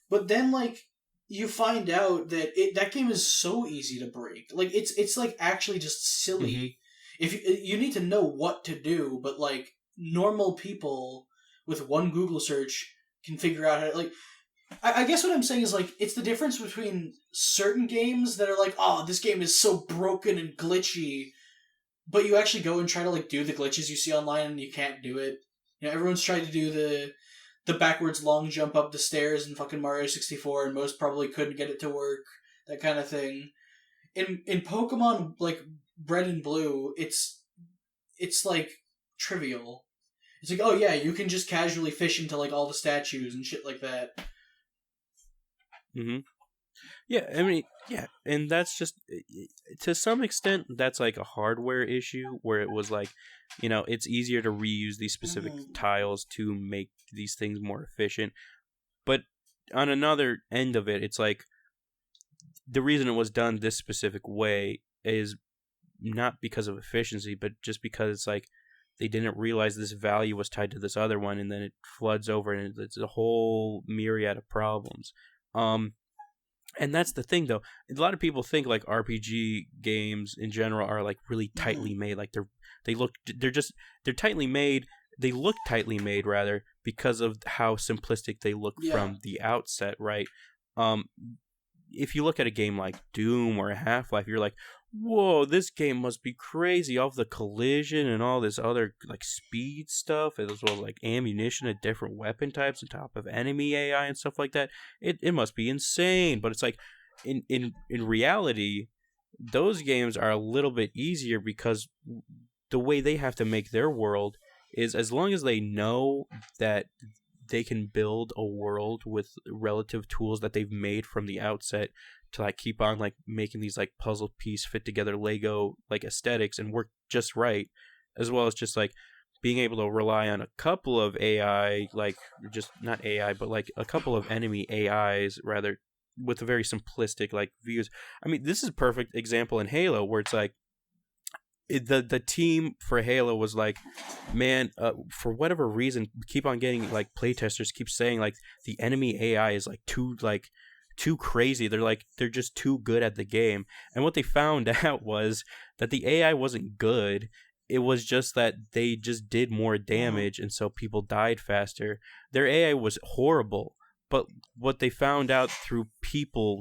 But then like you find out that that game is so easy to break. Like it's like actually just silly. Mm-hmm. If you need to know what to do, but like normal people with one Google search can figure out how to, like, I guess what I'm saying is like it's the difference between certain games that are like, oh, this game is so broken and glitchy, but you actually go and try to like do the glitches you see online and you can't do it. You know, everyone's tried to do the backwards long jump up the stairs in fucking Mario 64 and most probably couldn't get it to work. That kind of thing. In Pokemon like Red and Blue, it's like trivial. It's like, oh yeah, you can just casually fish into like all the statues and shit like that. Mm-hmm. Yeah, I mean, yeah, and that's just, to some extent, that's like a hardware issue where it was like, it's easier to reuse these specific tiles to make these things more efficient. But on another end of it, it's like, the reason it was done this specific way is not because of efficiency, but just because it's like, they didn't realize this value was tied to this other one, and then it floods over, and it's a whole myriad of problems. And that's the thing, though. A lot of people think like RPG games in general are like really tightly made. Like they're tightly made. They look tightly made rather because of how simplistic they look from the outset, right? If you look at a game like Doom or Half-Life, you're like, whoa, this game must be crazy. All of the collision and all this other like speed stuff, as well as like ammunition and different weapon types on top of enemy AI and stuff like that. It must be insane. But it's like in reality, those games are a little bit easier because the way they have to make their world is, as long as they know that they can build a world with relative tools that they've made from the outset to like keep on like making these like puzzle piece fit together Lego like aesthetics and work just right, as well as just like being able to rely on a couple of AI, like just not AI, but like a couple of enemy AIs rather, with a very simplistic like views. I mean, this is a perfect example in Halo where it's like, the team for Halo was like, man, for whatever reason, keep on getting like playtesters keep saying like the enemy AI is like too crazy. They're just too good at the game. And what they found out was that the AI wasn't good. It was just that they just did more damage, and so people died faster. Their AI was horrible, but what they found out through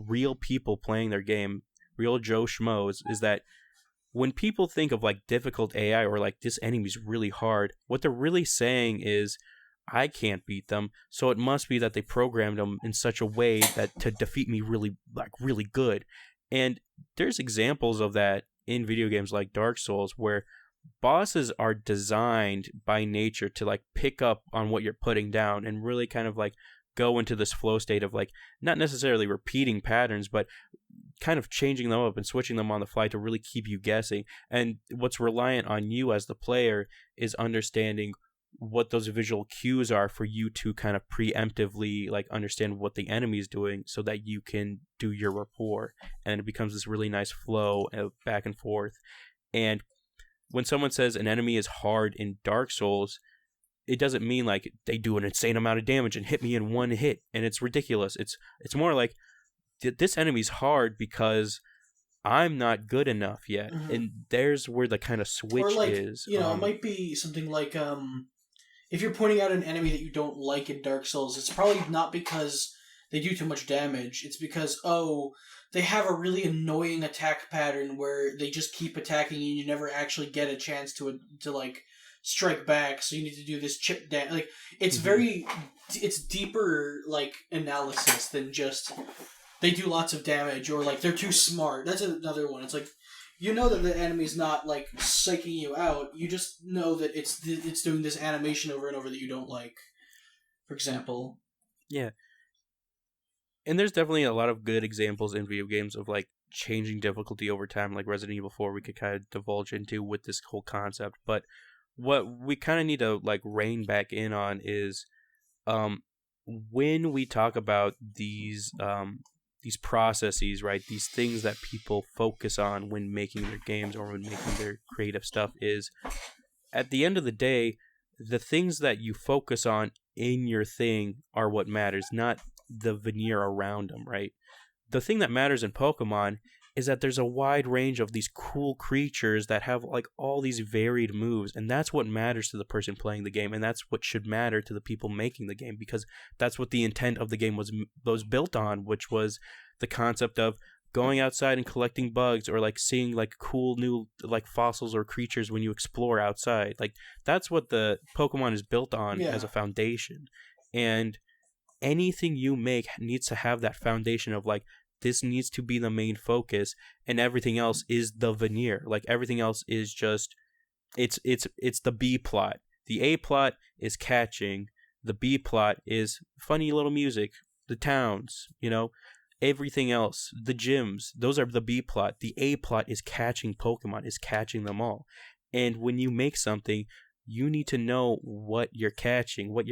real people playing their game, real Joe Schmoes, is that when people think of like difficult AI or like this enemy's really hard, what they're really saying is, I can't beat them, so it must be that they programmed them in such a way that to defeat me really good. And there's examples of that in video games like Dark Souls, where bosses are designed by nature to like pick up on what you're putting down and really kind of like go into this flow state of like not necessarily repeating patterns, but kind of changing them up and switching them on the fly to really keep you guessing. And what's reliant on you as the player is understanding what those visual cues are for you to kind of preemptively like understand what the enemy is doing so that you can do your rapport. And it becomes this really nice flow of back and forth. And when someone says an enemy is hard in Dark Souls, it doesn't mean like they do an insane amount of damage and hit me in one hit and it's ridiculous. It's more like, this enemy's hard because I'm not good enough yet. And there's where the kind of switch is. It might be something like if you're pointing out an enemy that you don't like in Dark Souls, it's probably not because they do too much damage. It's because, they have a really annoying attack pattern where they just keep attacking you and you never actually get a chance to like strike back, so you need to do this chip down. Like, it's it's deeper like analysis than just they do lots of damage or like they're too smart. That's another one. It's like, you know that the enemy's not like psyching you out. You just know that it's doing this animation over and over that you don't like, for example. Yeah. And there's definitely a lot of good examples in video games of like changing difficulty over time, like Resident Evil 4 we could kind of divulge into with this whole concept. But what we kind of need to like rein back in on is when we talk about these processes, right? These things that people focus on when making their games or when making their creative stuff is, at the end of the day, the things that you focus on in your thing are what matters, not the veneer around them, right? The thing that matters in Pokemon is that there's a wide range of these cool creatures that have like all these varied moves, and that's what matters to the person playing the game, and that's what should matter to the people making the game, because that's what the intent of the game was built on, which was the concept of going outside and collecting bugs, or like seeing like cool new like fossils or creatures when you explore outside. Like that's what the Pokemon is built on as a foundation, and anything you make needs to have that foundation of like, this needs to be the main focus, and everything else is the veneer. Like everything else is just it's the B plot. The A plot is catching. The B plot is funny little music, the towns, everything else, the gyms, those are the B plot. The A plot is catching Pokemon, is catching them all. And when you make something, you need to know what you're catching, what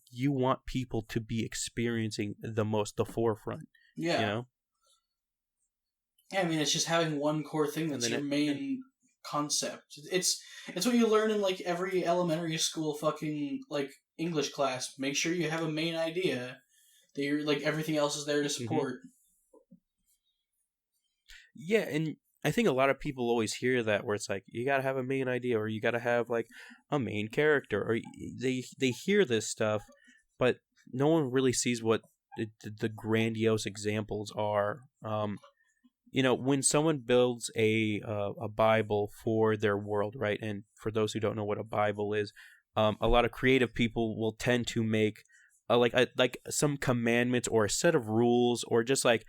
you want people to be experiencing the most, the forefront. Yeah. Yeah, I mean, it's just having one core thing that's your main concept. It's what you learn in like every elementary school fucking like English class. Make sure you have a main idea that you're like everything else is there to support. Yeah, and I think a lot of people always hear that where it's like, you gotta have a main idea, or you gotta have like a main character, or they hear this stuff, but no one really sees what the grandiose examples are. When someone builds a Bible for their world, right? And for those who don't know what a Bible is, a lot of creative people will tend to make like some commandments or a set of rules, or just like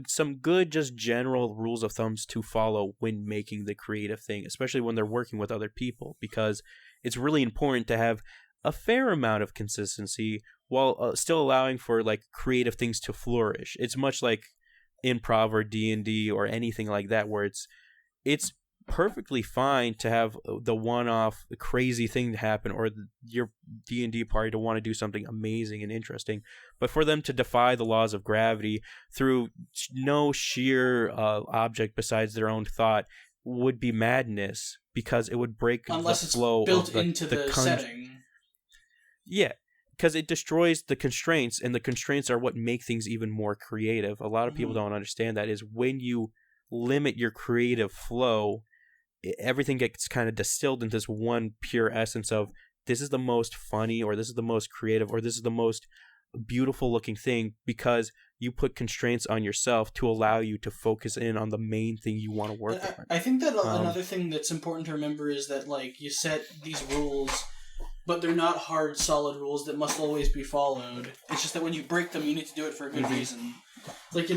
some good, just general rules of thumbs to follow when making the creative thing, especially when they're working with other people, because it's really important to have a fair amount of consistency while still allowing for like creative things to flourish. It's much like improv or D&D or anything like that, where it's perfectly fine to have the one-off crazy thing to happen, or your D&D party to want to do something amazing and interesting, but for them to defy the laws of gravity through no sheer object besides their own thought would be madness, because it would break unless the flow it's built of into the setting. Yeah, because it destroys the constraints, and the constraints are what make things even more creative. A lot of people don't understand that, is when you limit your creative flow, everything gets kind of distilled into this one pure essence of, this is the most funny, or this is the most creative, or this is the most beautiful looking thing, because you put constraints on yourself to allow you to focus in on the main thing you want to work on. I think that another thing that's important to remember is that like you set these rules, but they're not hard, solid rules that must always be followed. It's just that when you break them, you need to do it for a good reason. Like,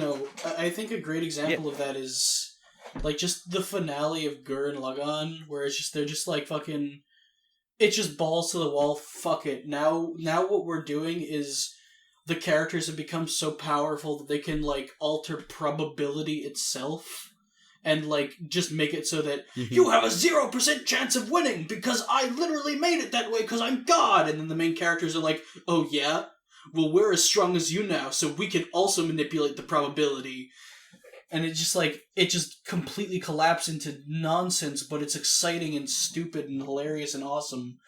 I think a great example of that is like just the finale of Gurren Lagann, where they're just like fucking, it's just balls to the wall, fuck it. Now what we're doing is the characters have become so powerful that they can like alter probability itself. And, like, just make it so that you have a 0% chance of winning because I literally made it that way because I'm God. And then the main characters are like, oh, yeah? Well, we're as strong as you now, so we can also manipulate the probability. And it just completely collapsed into nonsense, but it's exciting and stupid and hilarious and awesome.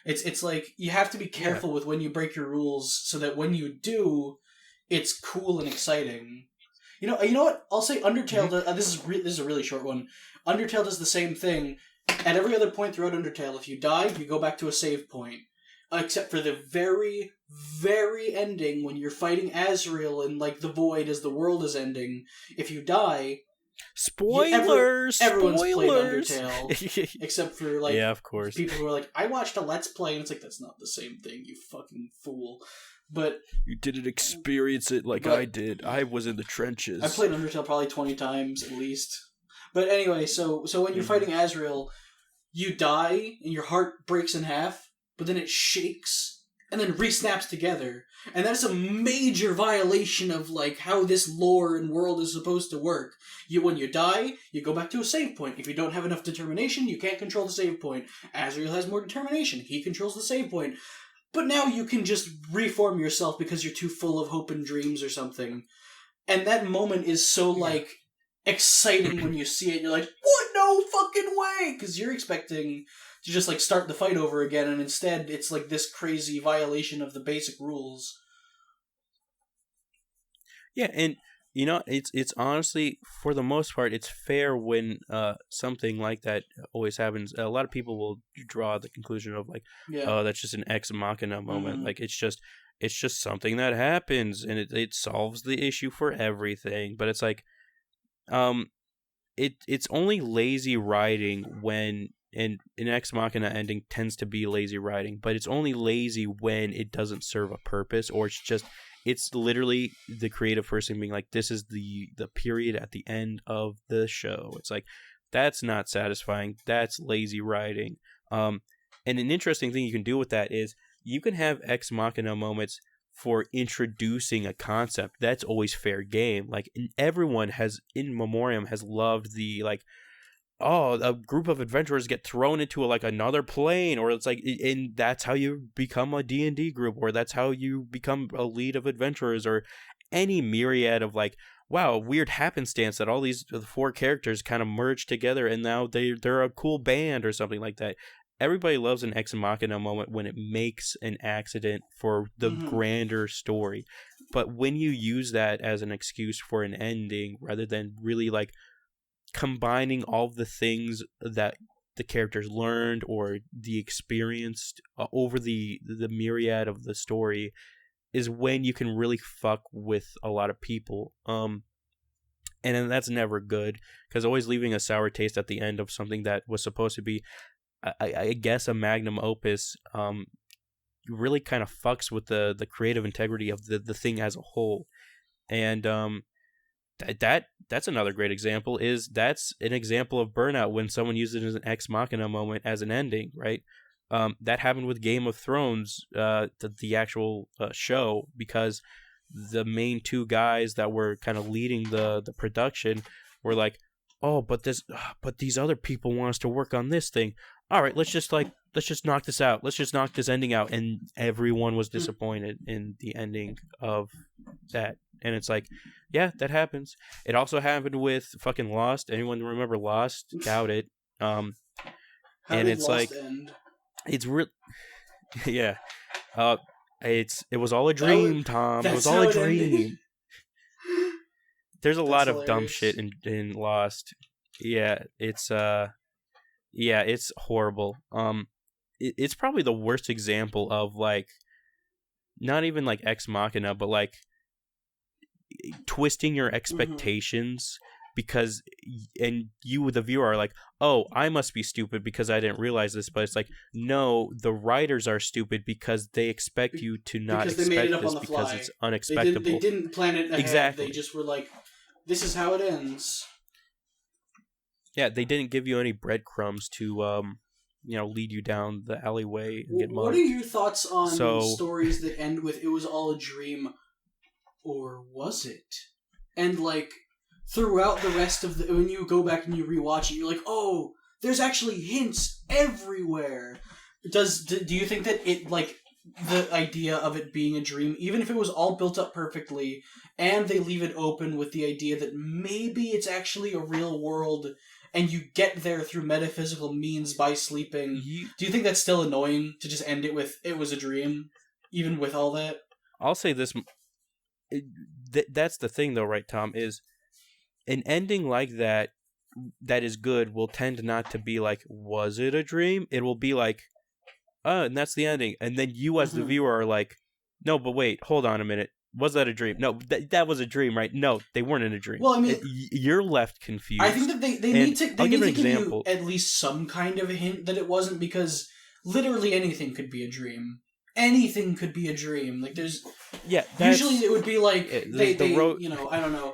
It's like, you have to be careful with when you break your rules so that when you do, it's cool and exciting. You know what? I'll say Undertale. This is a really short one. Undertale does the same thing. At every other point throughout Undertale, if you die, you go back to a save point. Except for the very, very ending when you're fighting Azrael in like the void as the world is ending. If you die, spoilers. Everyone's played spoilers. Undertale, except for like of course, people who are like, I watched a Let's Play, and it's like, that's not the same thing, you fucking fool. But you didn't experience it like I did. I was in the trenches. I played Undertale probably 20 times at least. But anyway, so when you're fighting Azrael, you die and your heart breaks in half, but then it shakes and then re-snaps together. And that's a major violation of like how this lore and world is supposed to work. When you die, you go back to a save point. If you don't have enough determination, you can't control the save point. Azrael has more determination. He controls the save point. but now you can just reform yourself because you're too full of hope and dreams or something. And that moment is so, like, exciting when you see it. You're like, what? No fucking way! Because you're expecting to just, like, start the fight over again, and instead it's, like, this crazy violation of the basic rules. Yeah, and you know, it's honestly, for the most part, it's fair when something like that always happens. A lot of people will draw the conclusion of like, oh, that's just an ex machina moment. Like it's just something that happens and it solves the issue for everything. But it's like, it's only lazy writing when, and an ex machina ending tends to be lazy writing, but it's only lazy when it doesn't serve a purpose, or it's literally the creative person being like, this is the period at the end of the show. It's like, that's not satisfying. That's lazy writing. And an interesting thing you can do with that is you can have ex machina moments for introducing a concept. That's always fair game. Like, everyone has, in memoriam, has loved the, like, oh, a group of adventurers get thrown into another plane, or it's like, and that's how you become a D&D group, or that's how you become a lead of adventurers, or any myriad of like, wow, weird happenstance that all these 4 characters kind of merge together and now they're a cool band or something like that. Everybody loves an ex machina moment when it makes an accident for the grander story. But when you use that as an excuse for an ending, rather than really like combining all of the things that the characters learned or the experienced over the myriad of the story, is when you can really fuck with a lot of people. And then that's never good, because always leaving a sour taste at the end of something that was supposed to be, I guess, a magnum opus, really kind of fucks with the creative integrity of the thing as a whole. And that's another great example. That's an example of burnout, when someone uses it as an ex machina moment as an ending, right? That happened with Game of Thrones, the actual show, because the main 2 guys that were kind of leading the production were like, oh, but these other people want us to work on this thing. All right, let's just knock this out. Let's just knock this ending out. And everyone was disappointed in the ending of that. And it's like, yeah, that happens. It also happened with fucking Lost. Anyone remember Lost? Doubt it. How and did it's Lost like, end? it's real. Yeah. It was all a dream, Tom. It was all a dream. There's a lot of dumb shit in Lost. Yeah, it's horrible. It's probably the worst example of like, not even like ex machina, but like twisting your expectations, because, and you, the viewer, are like, oh, I must be stupid because I didn't realize this. But it's like, no, the writers are stupid because they expect you to not expect this because it's unexpected. They didn't plan it ahead. Exactly. They just were like, this is how it ends. Yeah, they didn't give you any breadcrumbs to lead you down the alleyway and get mugged. What are your thoughts on stories that end with, it was all a dream, or was it? And like, throughout the rest of when you go back and you rewatch it, you're like, oh, there's actually hints everywhere. Do you think that it, like, the idea of it being a dream, even if it was all built up perfectly, and they leave it open with the idea that maybe it's actually a real world, and you get there through metaphysical means by sleeping, do you think that's still annoying to just end it with, it was a dream, even with all that? I'll say this, that's the thing though, right, Tom, is an ending like that is good will tend not to be like, was it a dream? It will be like, oh, and that's the ending. And then you as the viewer are like, no, but wait, hold on a minute. Was that a dream? No, that was a dream, right? No, they weren't in a dream. Well, I mean, you're left confused. I think that they need to give you at least some kind of a hint that it wasn't, because literally anything could be a dream. Anything could be a dream. Like, there's... Yeah, usually it would be like, I don't know.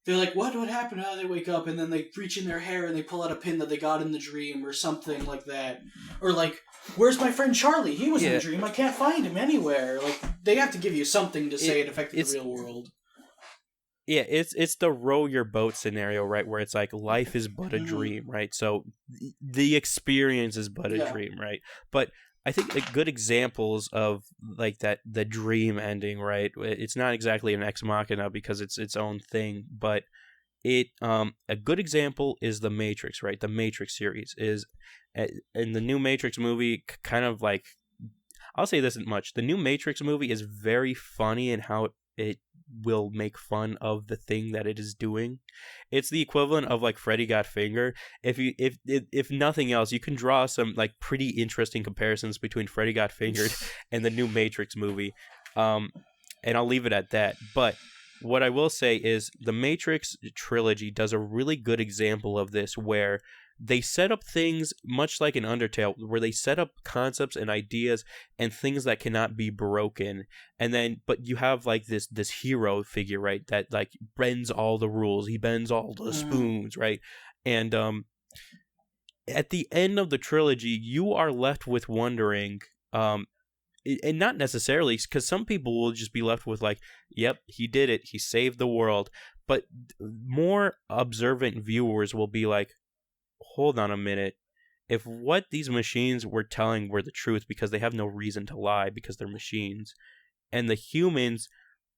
They're like, what happened? How they wake up, and then they reach in their hair and they pull out a pin that they got in the dream, or something like that. Or like, where's my friend Charlie? He was in the dream. I can't find him anywhere. Like, they have to give you something to say it affected the real world. Yeah, it's the row your boat scenario, right? Where it's like, life is but a dream, right? So the experience is but a dream, right? But I think like, good examples of like that the dream ending, right? It's not exactly an ex machina because it's its own thing, but it a good example is the Matrix, right? The Matrix series is in the new Matrix movie kind of like I'll say this much. The new Matrix movie is very funny in how it will make fun of the thing that it is doing. It's the equivalent of like Freddy Got Finger. If nothing else, you can draw some like pretty interesting comparisons between Freddy Got Fingered and the new Matrix movie. And I'll leave it at that. But what I will say is the Matrix trilogy does a really good example of this where they set up things much like an Undertale where they set up concepts and ideas and things that cannot be broken, and then but you have like this hero figure, right, that like bends all the rules, he bends all the spoons, right? And at the end of the trilogy you are left with wondering, and not necessarily because some people will just be left with like, yep, he did it, he saved the world, but more observant viewers will be like, hold on a minute. If what these machines were telling were the truth, because they have no reason to lie because they're machines, and the humans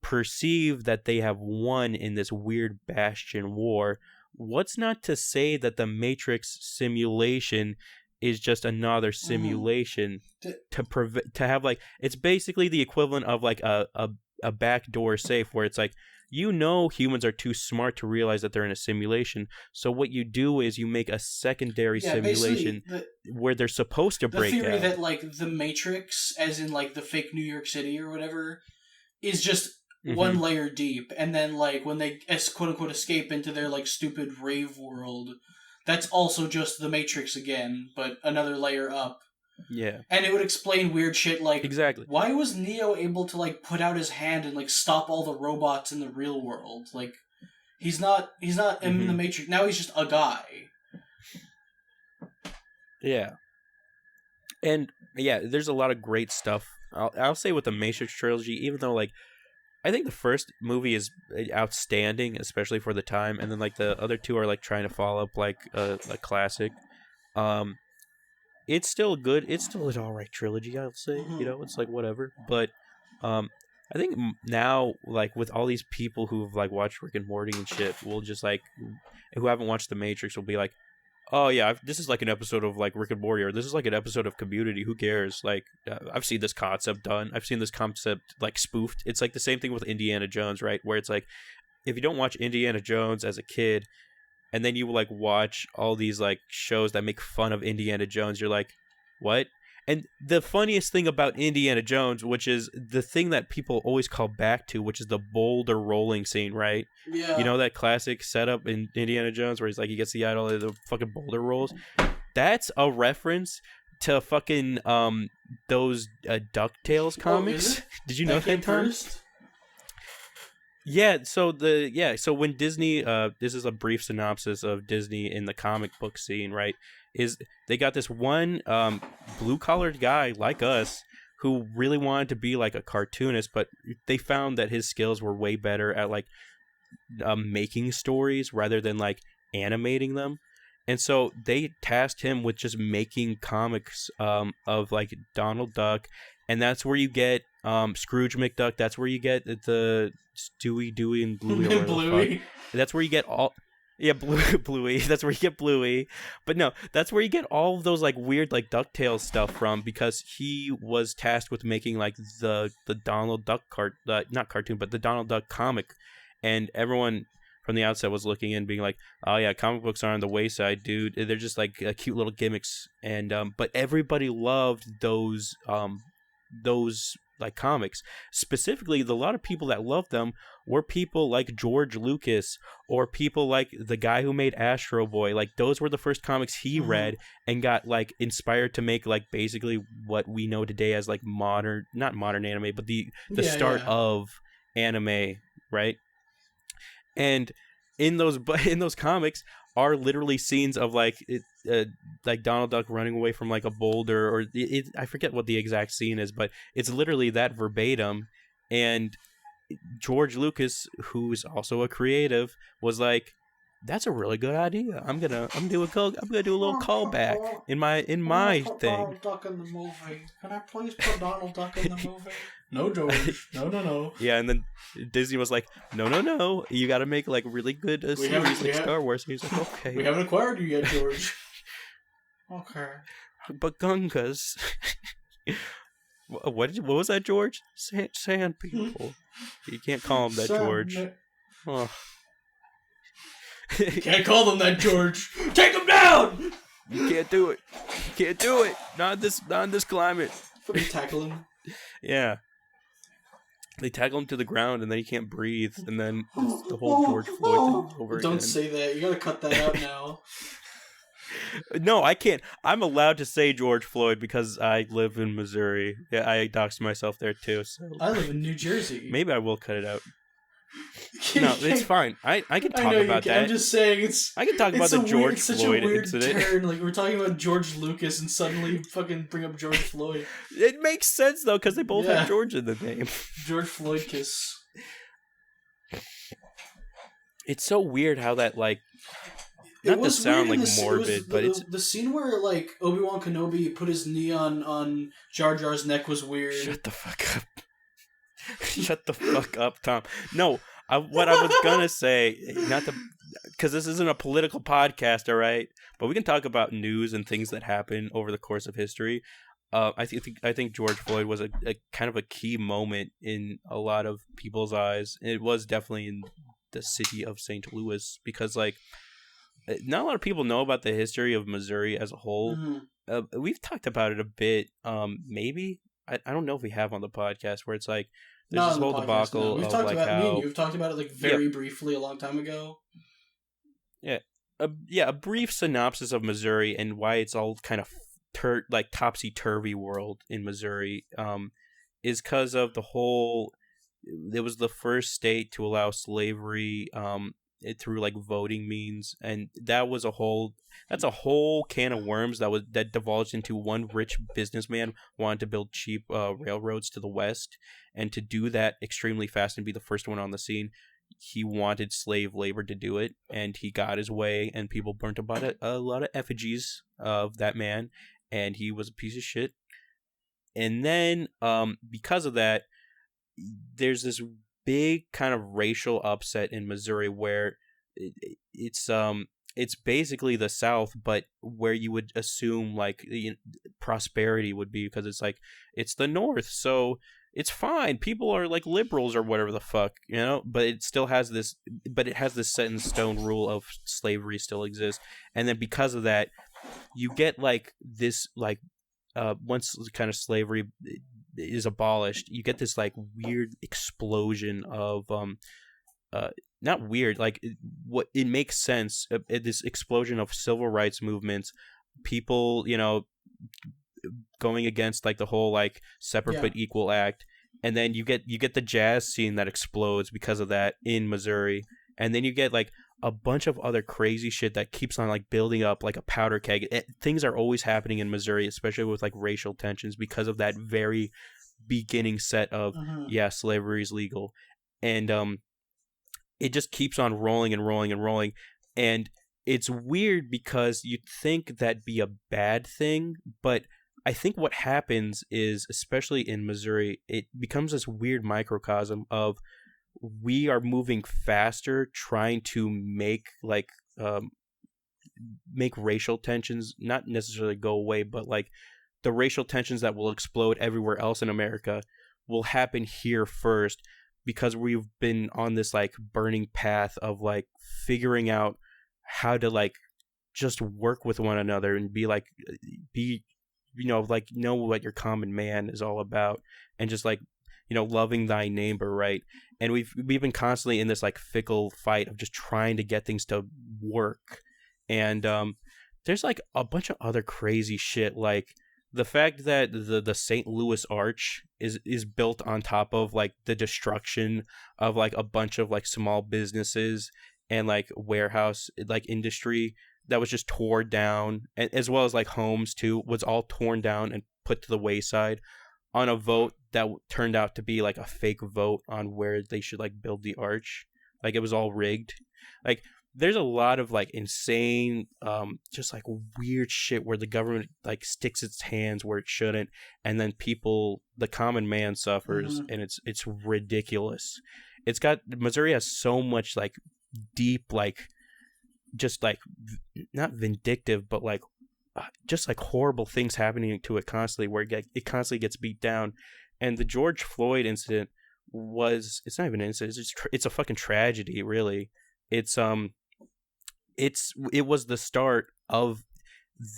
perceive that they have won in this weird bastion war, what's not to say that the Matrix simulation is just another simulation to have like, it's basically the equivalent of like a backdoor safe where it's like, humans are too smart to realize that they're in a simulation. So what you do is you make a secondary simulation where they're supposed to break out. The theory that like the Matrix, as in like the fake New York City or whatever, is just one layer deep, and then like when they quote unquote escape into their like stupid rave world, that's also just the Matrix again, but another layer up. Yeah. And it would explain weird shit like, exactly, why was Neo able to like put out his hand and like stop all the robots in the real world? Like, he's not in the Matrix. Now he's just a guy. Yeah. And yeah, there's a lot of great stuff. I'll say with the Matrix trilogy, even though like I think the first movie is outstanding, especially for the time, and then like the other two are like trying to follow up like a classic. It's still good. It's still an alright trilogy, I'll say. It's like whatever. But I think now, like with all these people who've like watched Rick and Morty and shit, will just like, who haven't watched The Matrix, will be like, oh yeah, this is like an episode of like Rick and Morty, or this is like an episode of Community. Who cares? Like, I've seen this concept done. I've seen this concept like spoofed. It's like the same thing with Indiana Jones, right? Where it's like, if you don't watch Indiana Jones as a kid, and then you like watch all these like shows that make fun of Indiana Jones, you're like, what? And the funniest thing about Indiana Jones, which is the thing that people always call back to, which is the boulder rolling scene, right? Yeah. You know that classic setup in Indiana Jones where he's like, he gets the idol of the fucking boulder rolls? That's a reference to fucking those DuckTales comics. Did you know that, Tom? First? Yeah, so when Disney, this is a brief synopsis of Disney in the comic book scene, right? Is they got this one blue-collared guy like us who really wanted to be like a cartoonist, but they found that his skills were way better at like making stories rather than like animating them. And so they tasked him with just making comics of like Donald Duck, and that's where you get Scrooge McDuck. That's where you get the Stewie, Dewey, and Bluey. Bluey. That's where you get all. Yeah, Bluey. That's where you get Bluey. But no, that's where you get all of those like weird like DuckTales stuff from, because he was tasked with making like the Donald Duck not cartoon, but the Donald Duck comic, and everyone from the outset was looking in, being like, "Oh yeah, comic books are on the wayside, dude. They're just like cute little gimmicks." And but everybody loved those like comics. Specifically, a lot of people that loved them were people like George Lucas, or people like the guy who made Astro Boy. Like, those were the first comics he read and got like inspired to make like basically what we know today as like not modern anime, but the start of anime, right? And in those comics are literally scenes of like Donald Duck running away from like a boulder, or I forget what the exact scene is, but it's literally that verbatim. And George Lucas, who's also a creative, was like, That's a really good idea. I'm gonna do a little callback in my Put thing. Donald Duck in the movie. Can I please put Donald Duck in the movie? No, George. No. Yeah, and then Disney was like, no, you got to make like really good series like Star Wars. And he's like, okay, we haven't acquired you yet, George. Okay, but Gungas. What was that, George? Sand people. You can't call him that, George. Oh. You can't call them that, George. Take them down. You can't do it. You can't do it. Not in this climate. Fucking tackle him. Yeah. They tackle him to the ground, and then he can't breathe, and then it's the whole George Floyd thing over again. Don't say that. You gotta cut that out now. No, I can't. I'm allowed to say George Floyd because I live in Missouri. Yeah, I doxed myself there too. So I live in New Jersey. Maybe I will cut it out. No, it's fine. I can talk about that. I'm just saying I can talk about the George Floyd incident. Turn. Like we're talking about George Lucas and suddenly fucking bring up George Floyd. It makes sense though because they both have George in the name. George Floyd kiss. It's so weird how that like. Not to sound like morbid, but it's the scene where like Obi-Wan Kenobi put his knee on Jar Jar's neck was weird. Shut the fuck up. Shut the fuck up, Tom. No, what I was gonna say, not to, because this isn't a political podcast, all right? But we can talk about news and things that happen over the course of history. I think George Floyd was a kind of a key moment in a lot of people's eyes, and it was definitely in the city of St. Louis because like. Not a lot of people know about the history of Missouri as a whole. Mm-hmm. We've talked about it a bit. Maybe I don't know if we have on the podcast where it's like there's this whole debacle. No. We've talked about me and you've talked about it like very briefly a long time ago. Yeah, a brief synopsis of Missouri and why it's all kind of like topsy turvy world in Missouri. Is because of the whole. It was the first state to allow slavery. Through like voting means, and that's a whole can of worms that divulged into one rich businessman wanted to build cheap railroads to the west, and to do that extremely fast and be the first one on the scene. He wanted slave labor to do it, and he got his way, and people burnt about a lot of effigies of that man, and he was a piece of shit. And then because of that, there's this big kind of racial upset in Missouri where it's basically the South, but where you would assume like prosperity would be because it's like it's the North, so it's fine. People are like liberals or whatever the fuck, but it still has this, set in stone rule of slavery still exists, and then because of that, you get like this like once kind of slavery is abolished, you get this like weird explosion of not weird, like what it makes sense, this explosion of civil rights movements, people going against like the whole like separate but equal act, and then you get the jazz scene that explodes because of that in Missouri, and then you get like a bunch of other crazy shit that keeps on like building up like a powder keg. Things are always happening in Missouri, especially with like racial tensions because of that very beginning set of slavery is legal, and it just keeps on rolling and rolling and rolling. And it's weird because you'd think that'd be a bad thing, but I think what happens is, especially in Missouri, it becomes this weird microcosm of we are moving faster trying to make like make racial tensions not necessarily go away, but like the racial tensions that will explode everywhere else in America will happen here first, because we've been on this like burning path of like figuring out how to like just work with one another and be like like know what your common man is all about, and just like loving thy neighbor, right? And we've been constantly in this like fickle fight of just trying to get things to work. And there's like a bunch of other crazy shit, like the fact that the St. Louis Arch is built on top of like the destruction of like a bunch of like small businesses and like warehouse like industry that was just torn down, and as well as like homes too, was all torn down and put to the wayside on a vote that turned out to be like a fake vote on where they should like build the arch. Like it was all rigged. Like there's a lot of like insane just like weird shit where the government like sticks its hands where it shouldn't, and then people, the common man, suffers, and it's ridiculous. It's got, Missouri has so much like deep, like just like not vindictive, but like just like horrible things happening to it constantly, where it constantly gets beat down. And the George Floyd incident was, it's not even an incident, it's a fucking tragedy, really. It was the start of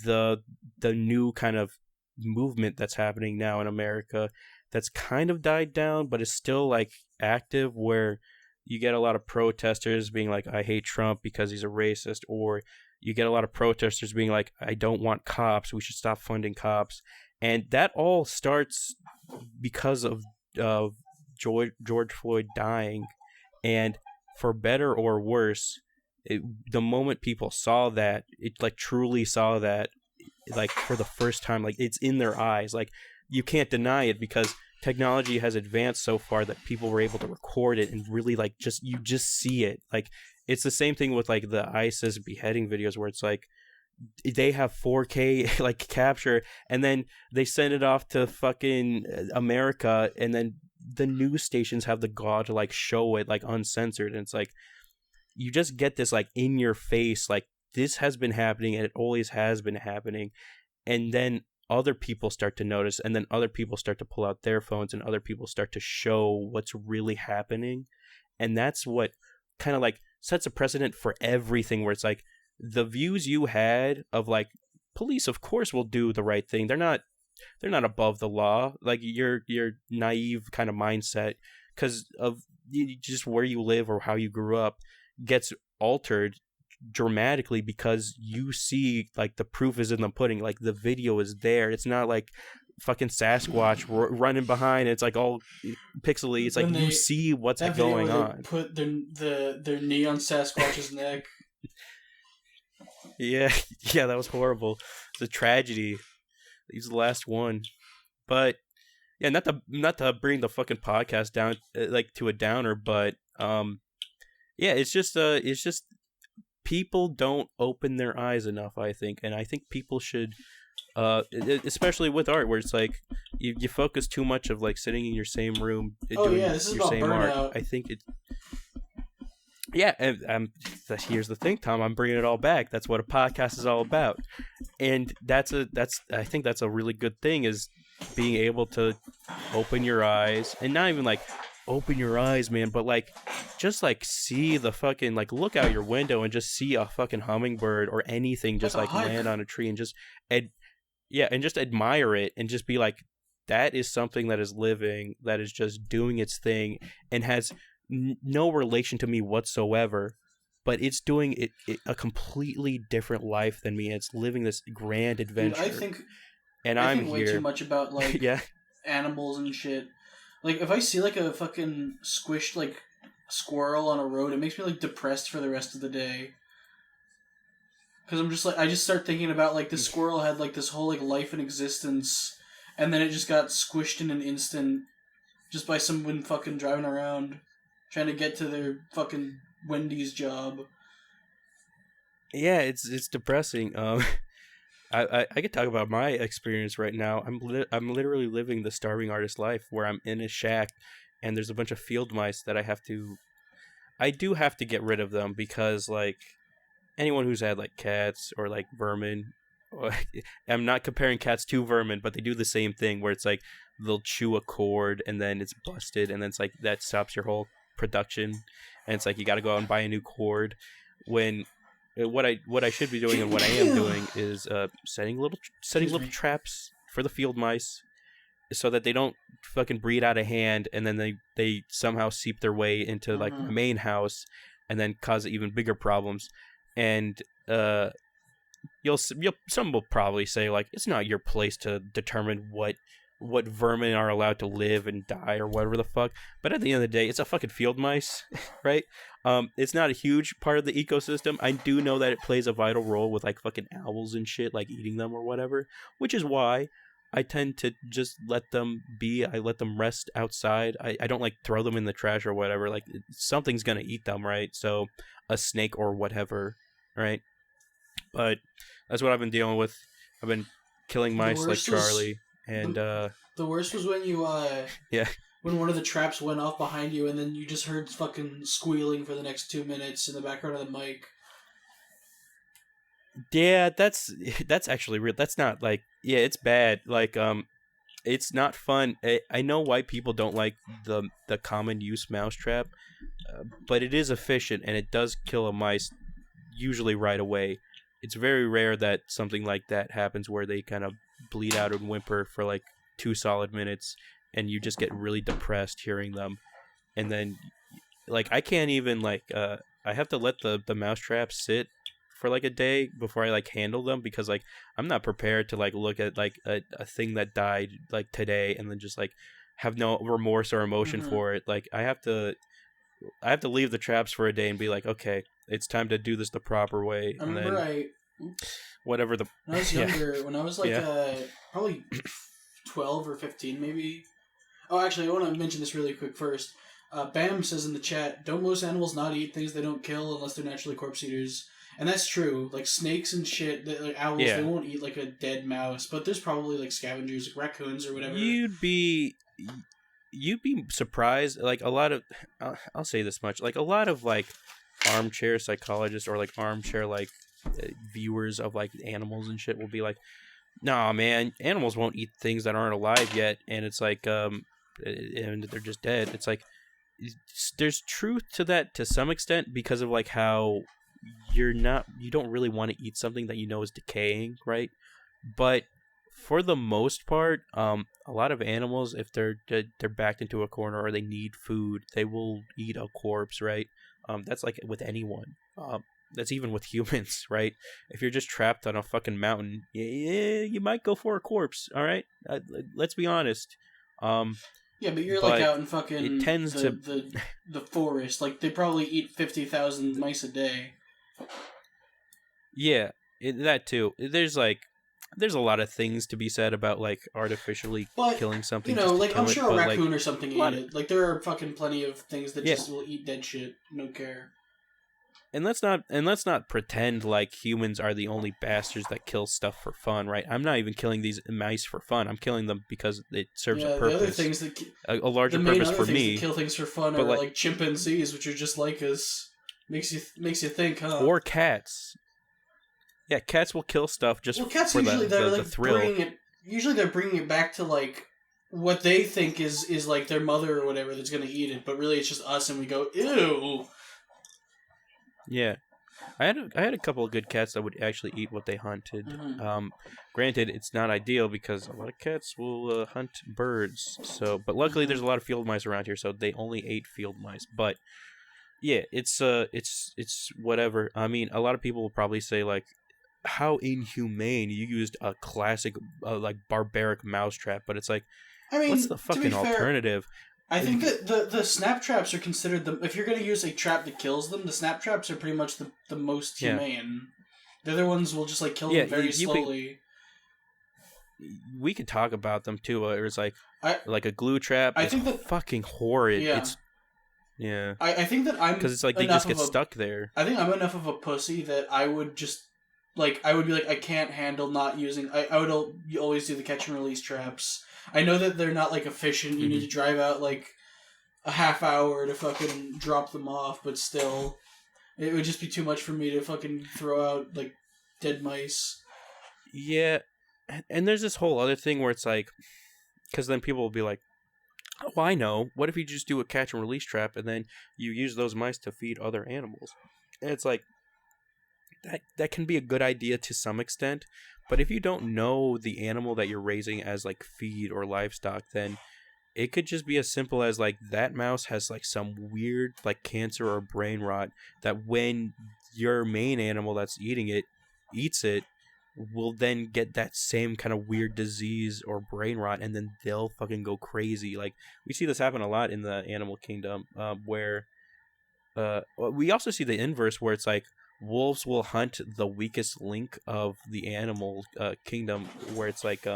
the new kind of movement that's happening now in America, that's kind of died down but is still like active, where you get a lot of protesters being like, I hate Trump because he's a racist, or you get a lot of protesters being like, I don't want cops, we should stop funding cops. And that all starts because of George Floyd dying. And for better or worse, the moment people saw that, it like truly saw that, like for the first time, like it's in their eyes. Like you can't deny it, because technology has advanced so far that people were able to record it and really like you just see it. Like it's the same thing with like the ISIS beheading videos, where it's like they have 4K like capture, and then they send it off to fucking America, and then the news stations have the gall to like show it like uncensored. And it's like, you just get this like in your face, like this has been happening and it always has been happening. And then other people start to notice, and then other people start to pull out their phones, and other people start to show what's really happening. And that's what kind of like sets a precedent for everything, where it's like the views you had of like police of course will do the right thing, they're not above the law, like your naive kind of mindset because of just where you live or how you grew up gets altered dramatically because you see like the proof is in the pudding, like the video is there. It's not like fucking Sasquatch running behind, it's like all pixely. It's like you see what's going on. Put their knee on Sasquatch's neck. Yeah, that was horrible. It's a tragedy. He's the last one. But yeah, not to bring the fucking podcast down like to a downer, but yeah, it's just people don't open their eyes enough, I think, and I think people should, especially with art, where it's like you focus too much of like sitting in your same room doing this is your about same burnout. art. I think it. Yeah, and here's the thing, Tom. I'm bringing it all back. That's what a podcast is all about, and I think that's a really good thing, is being able to open your eyes, and not even like open your eyes, man, but like just like see the fucking, like look out your window and just see a fucking hummingbird or anything just like land on a tree, and just and just admire it, and just be like, that is something that is living, that is just doing its thing, and has no relation to me whatsoever, but it's doing it a completely different life than me, and it's living this grand adventure. Dude, I think way too much about like yeah. animals and shit. Like if I see like a fucking squished like squirrel on a road, it makes me like depressed for the rest of the day. Because I'm just like, I just start thinking about like the squirrel had like this whole like life and existence, and then it just got squished in an instant just by someone fucking driving around trying to get to their fucking Wendy's job. Yeah, it's depressing. I could talk about my experience right now. I'm literally living the starving artist life, where I'm in a shack, and there's a bunch of field mice that I do have to get rid of them, because like anyone who's had like cats or like vermin, I'm not comparing cats to vermin, but they do the same thing, where it's like they'll chew a cord and then it's busted, and then it's like that stops your whole production, and it's like you got to go out and buy a new cord. When what I should be doing, and what I am doing, is setting little traps for the field mice, so that they don't fucking breed out of hand, and then they somehow seep their way into like my main house, and then cause even bigger problems. And some will probably say like, it's not your place to determine what vermin are allowed to live and die or whatever the fuck. But at the end of the day, it's a fucking field mice, right? It's not a huge part of the ecosystem. I do know that it plays a vital role with like fucking owls and shit, like eating them or whatever, which is why I tend to just let them be. I let them rest outside. I don't like throw them in the trash or whatever. Like something's gonna eat them, right? So a snake or whatever, right? But that's what I've been dealing with. I've been killing The mice like worst was Charlie, and the worst was when you yeah, when one of the traps went off behind you, and then you just heard fucking squealing for the next 2 minutes in the background of the mic. yeah, that's actually real. That's not like, yeah, it's bad. Like it's not fun. I know why people don't like the common use mousetrap, but it is efficient and it does kill a mice usually right away. It's very rare that something like that happens where they kind of bleed out and whimper for like 2 solid minutes, and you just get really depressed hearing them. And then, like, I can't even like I have to let the mousetrap sit for like a day before I like handle them, because like I'm not prepared to like look at like a thing that died like today and then just like have no remorse or emotion for it. Like I have to leave the traps for a day and be like, okay, it's time to do this the proper way. I And remember then oops. whatever the When I was younger, when I was like Yeah. probably 12 or 15 maybe. Oh, actually, I want to mention this really quick first. Bam says in the chat, don't most animals not eat things they don't kill unless they're naturally corpse eaters? And that's true. Like snakes and shit, like owls, Yeah. they won't eat like a dead mouse. But there's probably like scavengers, like raccoons or whatever. You'd be surprised. Like a lot of, I'll say this much, like a lot of like armchair psychologists or like armchair like viewers of like animals and shit will be like, nah, man, animals won't eat things that aren't alive yet. And it's like and they're just dead. It's like there's truth to that to some extent, because of like how you don't really want to eat something that you know is decaying, right? But for the most part, a lot of animals, if they're backed into a corner or they need food, they will eat a corpse, right? That's like with anyone. That's even with humans, right? If you're just trapped on a fucking mountain, yeah, you might go for a corpse. All right, let's be honest. Yeah, but you're but like out in fucking it tends the forest. Like they probably eat 50,000 mice a day. Yeah, that too. There's a lot of things to be said about like artificially killing something. You know, just to like kill I'm it, sure a but, raccoon like, or something ate it. Like there are fucking plenty of things that just will eat dead shit, no care. And let's not pretend like humans are the only bastards that kill stuff for fun, right? I'm not even killing these mice for fun. I'm killing them because it serves a purpose. The other things that a larger the main purpose other for things me. that kill things for fun are like chimpanzees, which are just like us. Makes you think, huh? Or cats. Yeah, cats will kill stuff just cats for usually they're the like thrill. Usually they're bringing it back to like what they think is like their mother or whatever that's gonna eat it, but really it's just us, and we go ew. Yeah. I had a couple of good cats that would actually eat what they hunted. Mm-hmm. Granted, it's not ideal because a lot of cats will hunt birds. So, but luckily there's a lot of field mice around here, so they only ate field mice. But yeah, it's whatever. I mean, a lot of people will probably say like, how inhumane, you used a classic like barbaric mousetrap, but it's like, I mean, what's the fucking alternative? I think that the snap traps are considered if you're going to use a trap that kills them, the snap traps are pretty much the most humane. The other ones will just like kill them very slowly. We could talk about them too. It's like a glue trap. I think that fucking horrid. Yeah. It's I think that I'm because it's like they just get stuck there. I think I'm enough of a pussy that I would just like I would be like I can't handle not using. I would always do the catch and release traps. I know that they're not like efficient. You need to drive out like a half hour to fucking drop them off, but still, it would just be too much for me to fucking throw out like dead mice. Yeah, and there's this whole other thing where it's like, because then people will be like, "Oh, I know. What if you just do a catch and release trap and then you use those mice to feed other animals?" And it's like that can be a good idea to some extent. But if you don't know the animal that you're raising as like feed or livestock, then it could just be as simple as like that mouse has like some weird like cancer or brain rot that when your main animal that's eating it eats it will then get that same kind of weird disease or brain rot, and then they'll fucking go crazy. Like we see this happen a lot in the animal kingdom, where we also see the inverse where it's like wolves will hunt the weakest link of the animal kingdom, where it's like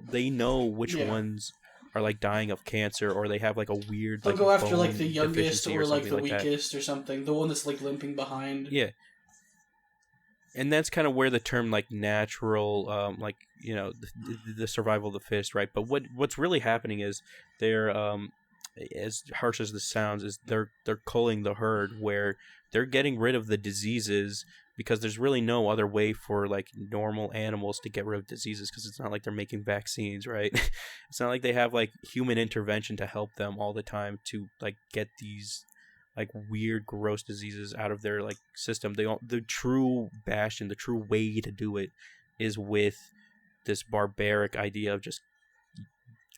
they know which ones are like dying of cancer, or they have like a weird They'll like go after bone like the youngest deficiency or like something the like weakest or something. The one that's like limping behind. yeah. And that's kind of where the term like natural, like the survival of the fittest, right? But what's really happening is they're as harsh as this sounds, is they're culling the herd, where they're getting rid of the diseases because there's really no other way for like normal animals to get rid of diseases, because it's not like they're making vaccines, right? It's not like they have like human intervention to help them all the time to like get these like weird gross diseases out of their like system. The true bastion, the true way to do it is with this barbaric idea of just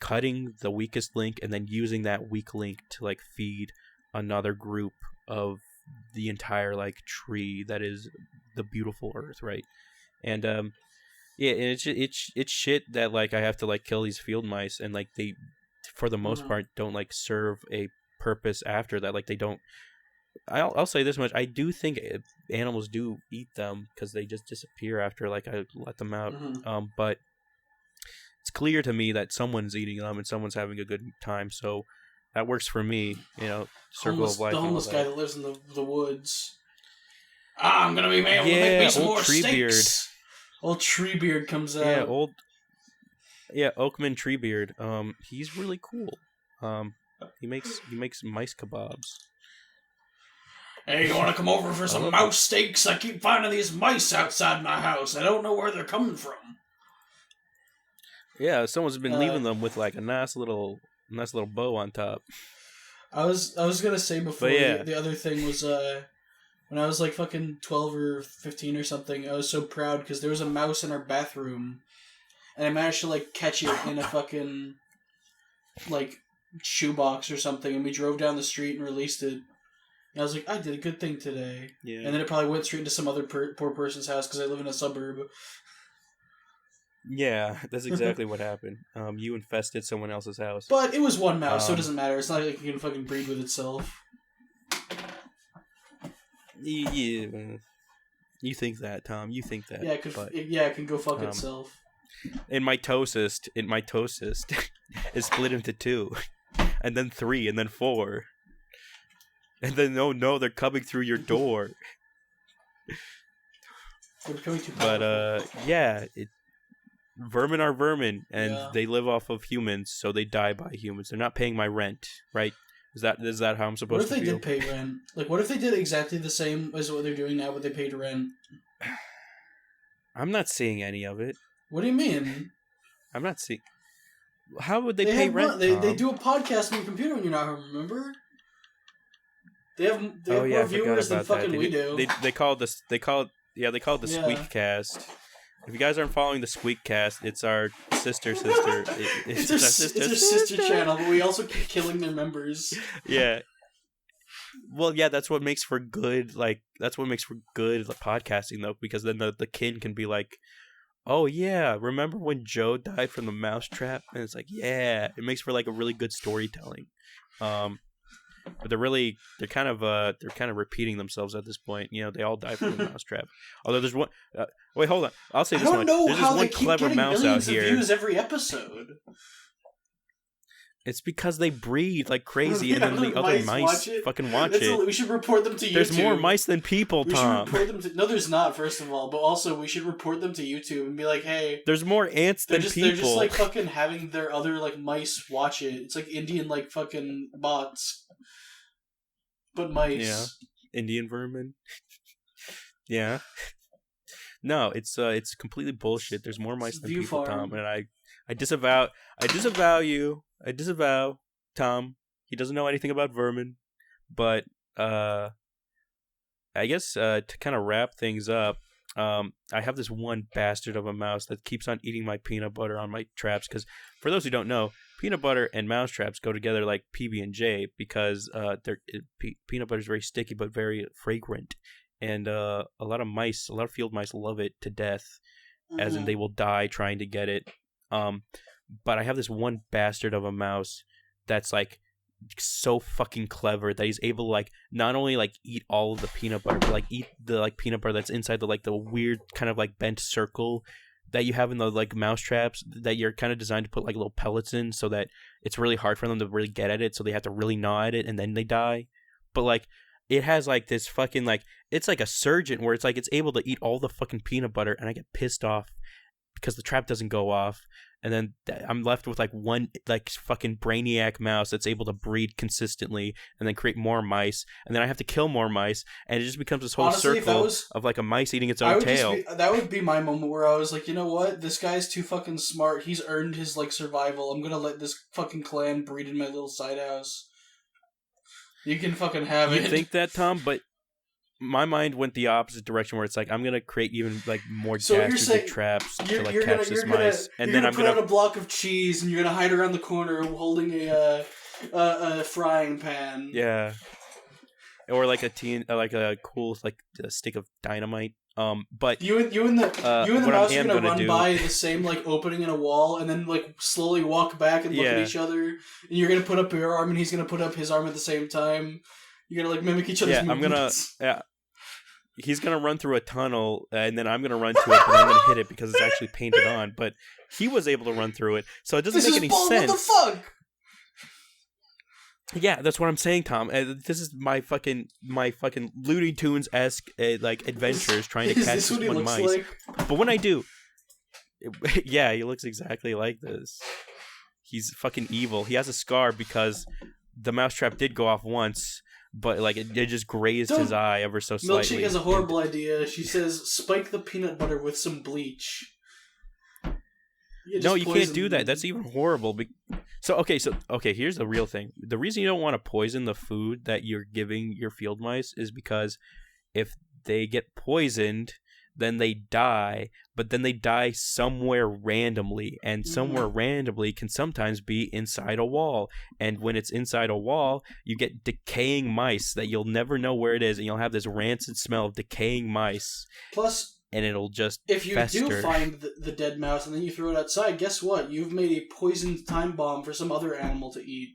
cutting the weakest link and then using that weak link to like feed another group of the entire like tree that is the beautiful earth, right? And yeah, and it's shit that like I have to like kill these field mice, and like they for the most part don't like serve a purpose after that. Like they don't. I'll say this much: I do think animals do eat them because they just disappear after like I let them out. But it's clear to me that someone's eating them and someone's having a good time, so that works for me. Circle of life. The homeless guy that lives in the woods. I'm gonna be able to make me some more steaks. Old Treebeard comes out. Oakman Treebeard. He's really cool. He makes mice kebabs. Hey, you want to come over for some mouse steaks? I keep finding these mice outside my house. I don't know where they're coming from. Yeah, someone's been leaving them with like a nice little bow on top. I was gonna say before the other thing was when I was like fucking 12 or 15 or something, I was so proud because there was a mouse in our bathroom, and I managed to like catch it in a fucking like shoebox or something, and we drove down the street and released it. And I was like, I did a good thing today. Yeah. And then it probably went straight into some other poor person's house because I live in a suburb. Yeah, that's exactly what happened. You infested someone else's house. But it was one mouse, so it doesn't matter. It's not like it can fucking breed with itself. Yeah, you think that, Tom? You think that? Yeah, it can go fuck itself. In mitosis, is split into 2, and then 3, and then 4, and then no, they're coming through your door. But yeah, vermin are vermin, and they live off of humans, so they die by humans. They're not paying my rent, right? Is that how I'm supposed to feel? What if they did pay rent? Like, what if they did exactly the same as what they're doing now, but they paid rent? I'm not seeing any of it. What do you mean? I'm not seeing. How would they pay rent? They do a podcast on your computer when you're not home, remember? They have more viewers than fucking we do. They call it the Squeakcast. If you guys aren't following the Squeakcast, it's our sister. It's our sister channel, but we also keep killing their members. Yeah. Well, yeah, that's what makes for good. That's what makes for good podcasting, though, because then the kin can be like, "Oh yeah, remember when Joe died from the mouse trap?" And it's like, yeah, it makes for like a really good storytelling. But they're kind of repeating themselves at this point. They all die from the mousetrap. Although there's one. Wait, hold on. I'll say this much. There's this one clever mouse out here. Views every episode. It's because they breed like crazy, and then the other mice fucking watch it. We should report them to YouTube. There's more mice than people, Tom. No, there's not. First of all, but also we should report them to YouTube and be like, "Hey, there's more ants than people." They're just like fucking having their other like mice watch it. It's like Indian like fucking bots, but mice. Yeah, Indian vermin. Yeah. No, it's completely bullshit. There's more mice than people, Tom, and I disavow you. I disavow Tom. He doesn't know anything about vermin. But I guess to kind of wrap things up, I have this one bastard of a mouse that keeps on eating my peanut butter on my traps. Because for those who don't know, peanut butter and mouse traps go together like PB&J because peanut butter is very sticky but very fragrant. And a lot of field mice love it to death, as in they will die trying to get it. But I have this one bastard of a mouse that's like so fucking clever that he's able to like not only like eat all of the peanut butter, but like eat the like peanut butter that's inside the like the weird kind of like bent circle that you have in the like mouse traps that you're kind of designed to put like little pellets in so that it's really hard for them to really get at it, so they have to really gnaw at it and then they die. But like it has like this fucking like it's like a surgeon where it's like it's able to eat all the fucking peanut butter, and I get pissed off because the trap doesn't go off, and then I'm left with like one like fucking brainiac mouse that's able to breed consistently and then create more mice, and then I have to kill more mice, and it just becomes this whole circle of like a mice eating its own tail. That would be my moment where I was like, you know what, this guy's too fucking smart. He's earned his like survival. I'm gonna let this fucking clan breed in my little side house. You can fucking have it. You think that, Tom? But my mind went the opposite direction, where it's like I'm gonna create even like more dastardly traps to like catch this mice, and then I'm gonna put out a block of cheese, and you're gonna hide around the corner holding a frying pan. Yeah, or like a cool like a stick of dynamite. But you and the mouse are gonna run by the same like opening in a wall, and then like slowly walk back and look at each other. And you're gonna put up your arm, and he's gonna put up his arm at the same time. You're gonna like mimic each other's movements. He's gonna run through a tunnel, and then I'm gonna run to it, but I'm gonna hit it because it's actually painted on. But he was able to run through it, so it doesn't make any sense. What the fuck? Yeah, that's what I'm saying, Tom. This is my fucking Looney Tunes-esque like adventures trying to catch this one mice. Like? But when I do, yeah, he looks exactly like this. He's fucking evil. He has a scar because the mousetrap did go off once. But like it just grazed his eye ever so slightly. Milkshake has a horrible idea. She says, "Spike the peanut butter with some bleach." No, you can't do that. That's even horrible. So here's the real thing. The reason you don't want to poison the food that you're giving your field mice is because if they get poisoned, then they die, but then they die somewhere randomly, and somewhere randomly can sometimes be inside a wall. And when it's inside a wall, you get decaying mice that you'll never know where it is, and you'll have this rancid smell of decaying mice. Plus, and it'll just if you fester. do find the dead mouse and then you throw it outside, guess what? You've made a poisoned time bomb for some other animal to eat.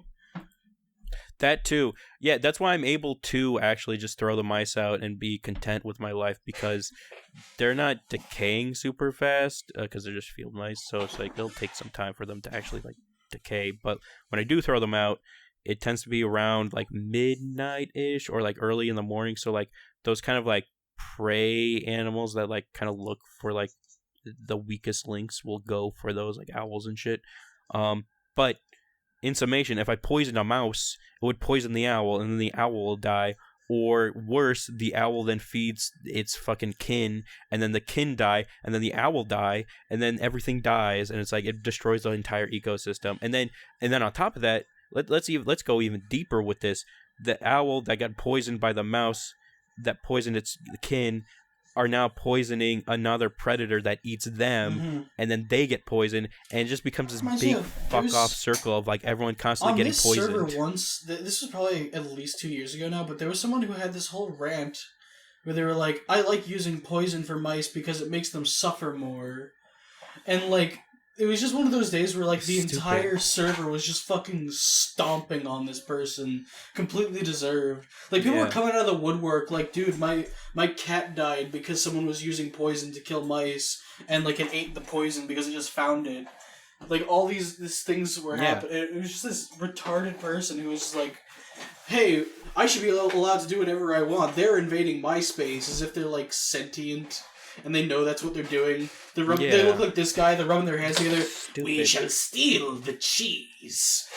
That too. Yeah, that's why I'm able to actually just throw the mice out and be content with my life, because they're not decaying super fast because they're just field mice. So it's like it'll take some time for them to actually like decay. But when I do throw them out, it tends to be around like midnight-ish or like early in the morning. So like those kind of like prey animals that like kind of look for like the weakest links will go for those, like owls and shit. But in summation, if I poison a mouse, it would poison the owl, and then the owl will die. Or worse, the owl then feeds its fucking kin, and then the kin die, and then the owl die, and then everything dies, and it's like it destroys the entire ecosystem. And then on top of that, let's go even deeper with this. The owl that got poisoned by the mouse that poisoned its kin are now poisoning another predator that eats them, and then they get poisoned, and it just becomes this big fuck-off circle of like everyone constantly getting poisoned. On this server once, this was probably at least 2 years ago now, but there was someone who had this whole rant where they were like, I like using poison for mice because it makes them suffer more. And like, it was just one of those days where like the entire server was just fucking stomping on this person. Completely deserved. Like people were coming out of the woodwork like, dude, my cat died because someone was using poison to kill mice, and like it ate the poison because it just found it. Like all these things were happening. It was just this retarded person who was like, hey, I should be allowed to do whatever I want. They're invading my space as if they're like sentient. And they know that's what they're doing. They look like this guy. They're rubbing their hands together. Stupid. We shall steal the cheese.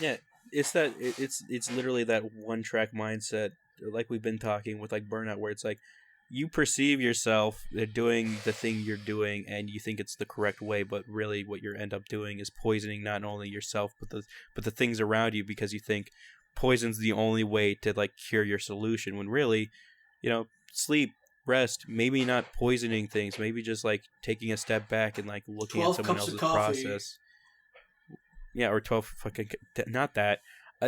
Yeah, it's literally that one-track mindset, like we've been talking with like Burnout, where it's like you perceive yourself doing the thing you're doing, and you think it's the correct way, but really what you end up doing is poisoning not only yourself but the things around you, because you think poison's the only way to like cure your solution, when really, sleep, rest, maybe not poisoning things, maybe just like taking a step back and like looking at someone else's process. Yeah, or 12 fucking, not that.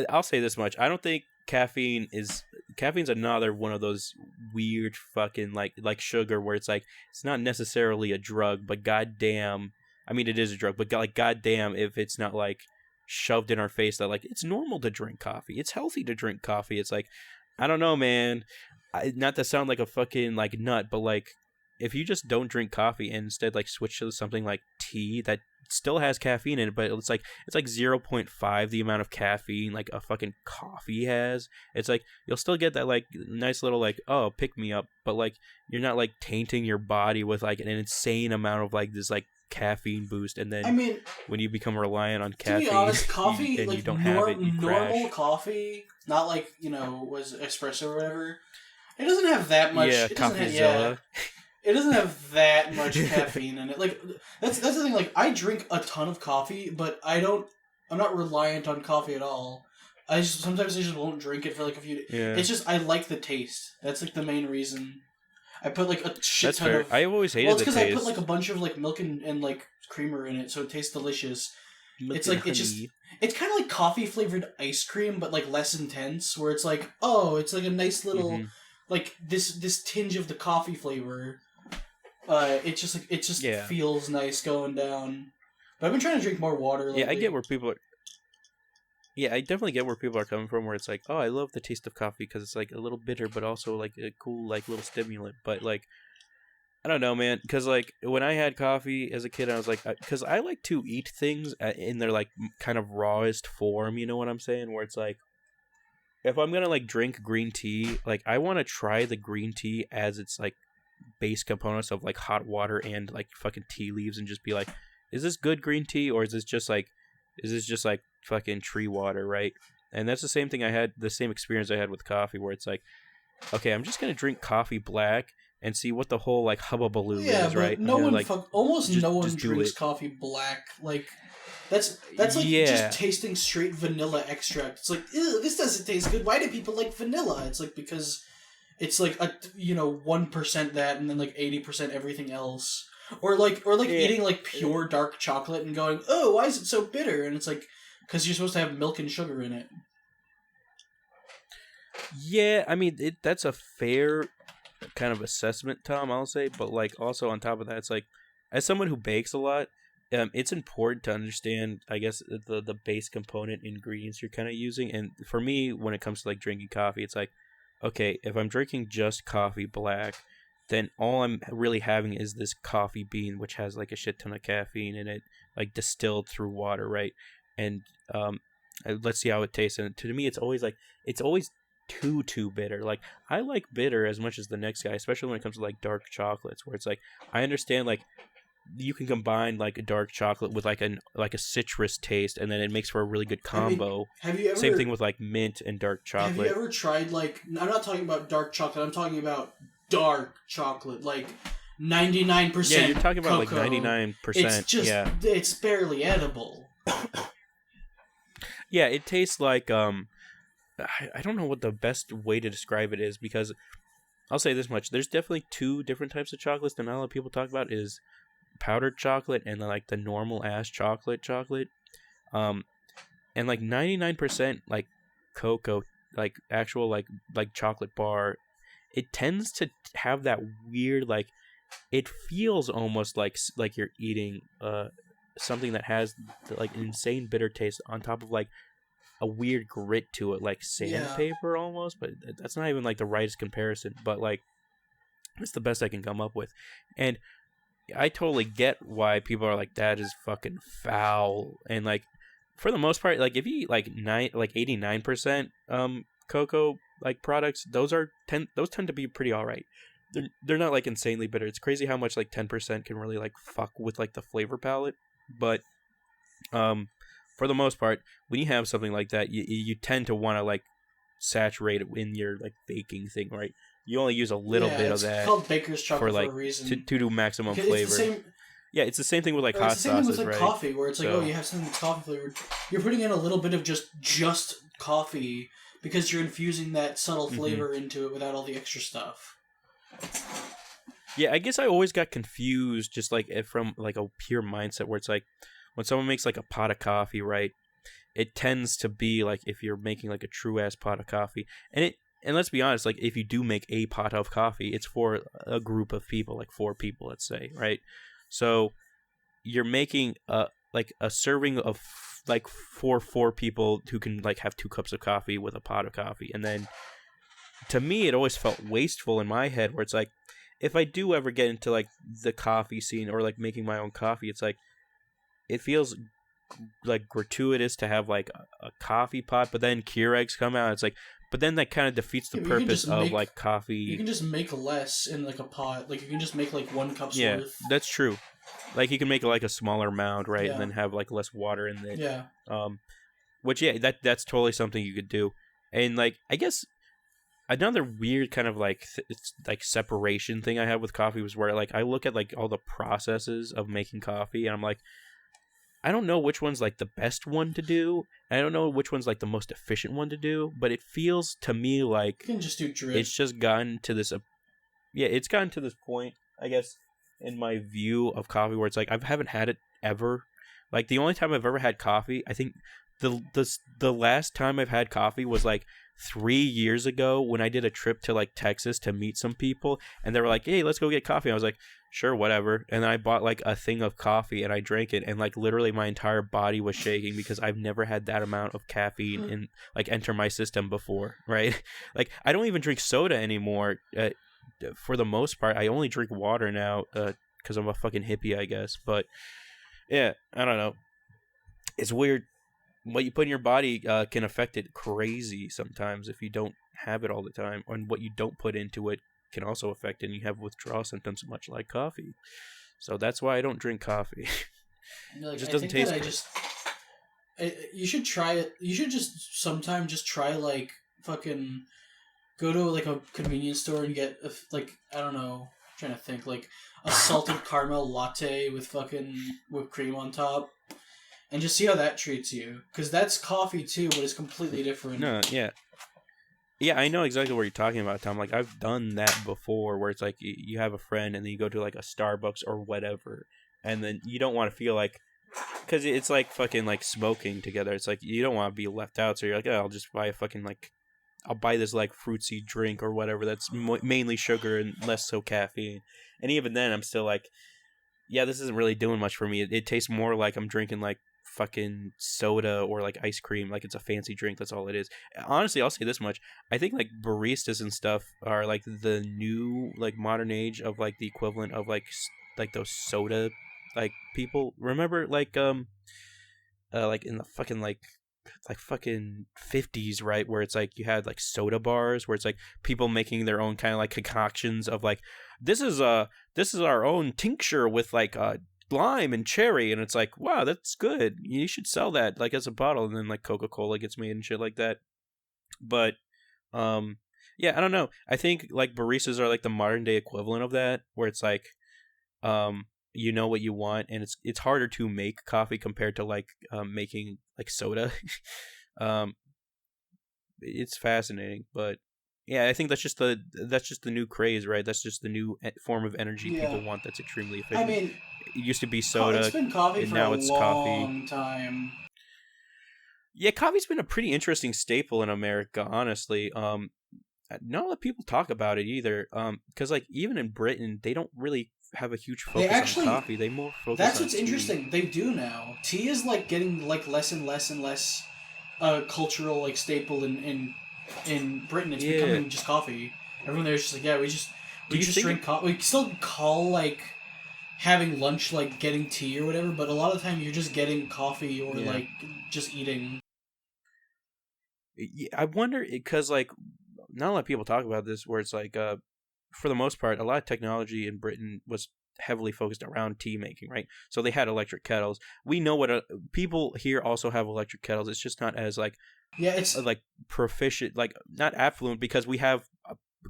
I'll say this much. I don't think caffeine's another one of those weird fucking like sugar, where it's like it's not necessarily a drug, but goddamn, I mean it is a drug, but like goddamn if it's not like shoved in our face that like it's normal to drink coffee, it's healthy to drink coffee. It's like, I don't know, man. Not to sound like a fucking like nut, but like if you just don't drink coffee and instead like switch to something like tea that still has caffeine in it, but it's like 0.5 the amount of caffeine like a fucking coffee has. It's like you'll still get that like nice little like, oh, pick me up, but like you're not like tainting your body with like an insane amount of like this like caffeine boost, and then I mean, when you become reliant on caffeine, to be honest, coffee and like you don't have it, you normal crash. coffee, not like was espresso or whatever. It doesn't have that much. Yeah, CoffeeZilla. It doesn't have that much caffeine in it. Like that's the thing. Like I drink a ton of coffee, but I'm not reliant on coffee at all. Sometimes I just won't drink it for like a few days. Yeah. It's just I like the taste. That's like the main reason. I put like a shit That's ton fair. of. I always hated Well, it's the because taste. I put like a bunch of like milk and like creamer in it, so it tastes delicious. Milk It's and like honey. it's kind of like coffee flavored ice cream, but like less intense. Where it's like, oh, it's like a nice little like this tinge of the coffee flavor. It just feels nice going down. But I've been trying to drink more water lately. Yeah, I get where people are. Yeah, I definitely get where people are coming from. Where it's like, oh, I love the taste of coffee because it's like a little bitter, but also like a cool like little stimulant. But like, I don't know, man. Because like when I had coffee as a kid, I was like, because I like to eat things in their like kind of rawest form. You know what I'm saying? Where it's like, if I'm gonna like drink green tea, like I want to try the green tea as its like base components of like hot water and like fucking tea leaves, and just be like, is this good green tea, or is this just like fucking tree water, right? And that's the same thing the same experience I had with coffee, where it's like, okay, I'm just gonna drink coffee black and see what the whole like hubbubaloo is, right? No one like, almost no one just do drinks it. coffee black. Like that's like just tasting straight vanilla extract. It's like, ew, this doesn't taste good. Why do people like vanilla? It's like because it's like 1% that, and then like 80% everything else. Or eating like pure dark chocolate and going, oh, why is it so bitter? And it's like, because you're supposed to have milk and sugar in it. Yeah, I mean that's a fair kind of assessment, Tom, I'll say. But like also on top of that, it's like, as someone who bakes a lot, it's important to understand, I guess, the base component ingredients you're kind of using. And for me, when it comes to like drinking coffee, it's like, okay, if I'm drinking just coffee black, then all I'm really having is this coffee bean, which has like a shit ton of caffeine in it, like distilled through water, right? And let's see how it tastes. And to me, it's always too bitter. Like I like bitter as much as the next guy, especially when it comes to like dark chocolates, where it's like, I understand like you can combine like a dark chocolate with like a citrus taste, and then it makes for a really good combo. Have you ever, same thing with like mint and dark chocolate. Have you ever tried like, I'm not talking about dark chocolate, I'm talking about dark chocolate, like 99%. Yeah, you're talking about cocoa. like 99%. It's just, yeah, it's barely edible. Yeah, it tastes like I don't know what the best way to describe it is, because I'll say this much: there's definitely two different types of chocolates that not a lot of people talk about, is powdered chocolate and like the normal ass chocolate. And like 99% like cocoa, like actual like chocolate bar, it tends to have that weird, like, it feels almost like you're eating something that has like an insane bitter taste on top of like a weird grit to it, like sandpaper almost. But that's not even like the rightest comparison, but like it's the best I can come up with. And I totally get why people are like, that is fucking foul. And like, for the most part, like if you eat like 89% cocoa like products, those tend to be pretty all right. They're not like insanely bitter. It's crazy how much like 10% can really like fuck with like the flavor palette. But for the most part, when you have something like that, you tend to want to like saturate it in your like baking thing, right? You only use a little bit of that. It's called baker's chocolate for like a reason. to do maximum flavor. It's the same thing with like hot sauces, right? It's the same thing with like coffee, where it's like, you have something that's coffee flavored. You're putting in a little bit of just coffee because you're infusing that subtle flavor into it without all the extra stuff. Yeah, I guess I always got confused, just like from like a pure mindset, where it's like when someone makes like a pot of coffee, right? It tends to be like, if you're making like a true ass pot of coffee, and let's be honest, like if you do make a pot of coffee, it's for a group of people, like 4 people, let's say, right? So you're making a serving of like for 4 people who can like have 2 cups of coffee with a pot of coffee. And then to me, it always felt wasteful in my head, where it's like, if I do ever get into like the coffee scene or like making my own coffee, it's like it feels like gratuitous to have like a coffee pot, but then Keurigs come out. It's like, but then that kind of defeats the Yeah, but you can purpose just of make like you coffee. can just make less in like a pot. Like you can just make like 1 cup's Yeah, worth. that's true. Like you can make like a smaller mound, right, and Yeah. then have like less water in it. Yeah. Um, which yeah, that's totally something you could do. And like I guess another weird kind of like it's like separation thing I have with coffee was where like I look at like all the processes of making coffee, and I'm like, I don't know which one's like the best one to do. I don't know which one's like the most efficient one to do, but it feels to me like You can just do drip. it's just gotten to this yeah, it's gotten to this point, I guess, in my view of coffee where it's like I haven't had it ever. Like the only time I've ever had coffee, I think the last time I've had coffee was like 3 years ago when I did a trip to like Texas to meet some people, and they were like, "Hey, let's go get coffee." I was like, "Sure, whatever." And then I bought like a thing of coffee and I drank it, and like literally my entire body was shaking because I've never had that amount of caffeine in like enter my system before, right? Like I don't even drink soda anymore. For the most part, I only drink water now because I'm a fucking hippie, I guess. But yeah, I don't know. It's weird. What you put in your body can affect it crazy sometimes if you don't have it all the time, and what you don't put into it can also affect it, and you have withdrawal symptoms much like coffee. So that's why I don't drink coffee. Like, It just I doesn't think taste that good. you should try it. You should just sometime just try like fucking go to like a convenience store and get like I don't know, I'm trying to think like a salted caramel latte with fucking whipped cream on top, and just see how that treats you. Because that's coffee too, but it's completely different. No, yeah. Yeah, I know exactly what you're talking about, Tom. Like, I've done that before where it's like you have a friend and then you go to like a Starbucks or whatever, and then you don't want to feel like, because it's like fucking like smoking together. It's like you don't want to be left out, so you're like, oh, I'll just buy a fucking like, I'll buy this like fruitsy drink or whatever that's mainly sugar and less so caffeine. And even then, I'm still like, yeah, this isn't really doing much for me. It tastes more like I'm drinking like fucking soda or like ice cream, like it's a fancy drink. That's all it is. Honestly, I'll say this much: I think like baristas and stuff are like the new like modern age of like the equivalent of like those soda like people. Remember like in the fucking like fucking 50s, right, where it's like you had like soda bars where it's like people making their own kind of like concoctions of like this is our own tincture with like lime and cherry, and it's like, wow, that's good, you should sell that like as a bottle, and then like Coca-Cola gets made and shit like that. But yeah, I don't know, I think like baristas are like the modern day equivalent of that, where it's like you know what you want, and it's harder to make coffee compared to like making like soda. um it's fascinating, but yeah, I think that's just the new craze, right? That's just the new form of energy Yeah. people want that's extremely I efficient. mean, It used to be it's soda, been coffee and for a now it's coffee. long time. Yeah, coffee's been a pretty interesting staple in America, honestly. Not a lot of people talk about it either. Because like even in Britain, they don't really have a huge focus on coffee. They more focus That's on what's tea. interesting. They do now. Tea is like getting like less and less and less cultural like staple in Britain. It's Yeah. becoming just coffee. Everyone there's just like, yeah, we just drink coffee. We still call like having lunch like getting tea or whatever, but a lot of the time you're just getting coffee or like just eating. I wonder, because like not a lot of people talk about this, where it's like for the most part, a lot of technology in Britain was heavily focused around tea making, right? So they had electric kettles. We know what people here also have electric kettles. It's just not as like like proficient, like not affluent, because we have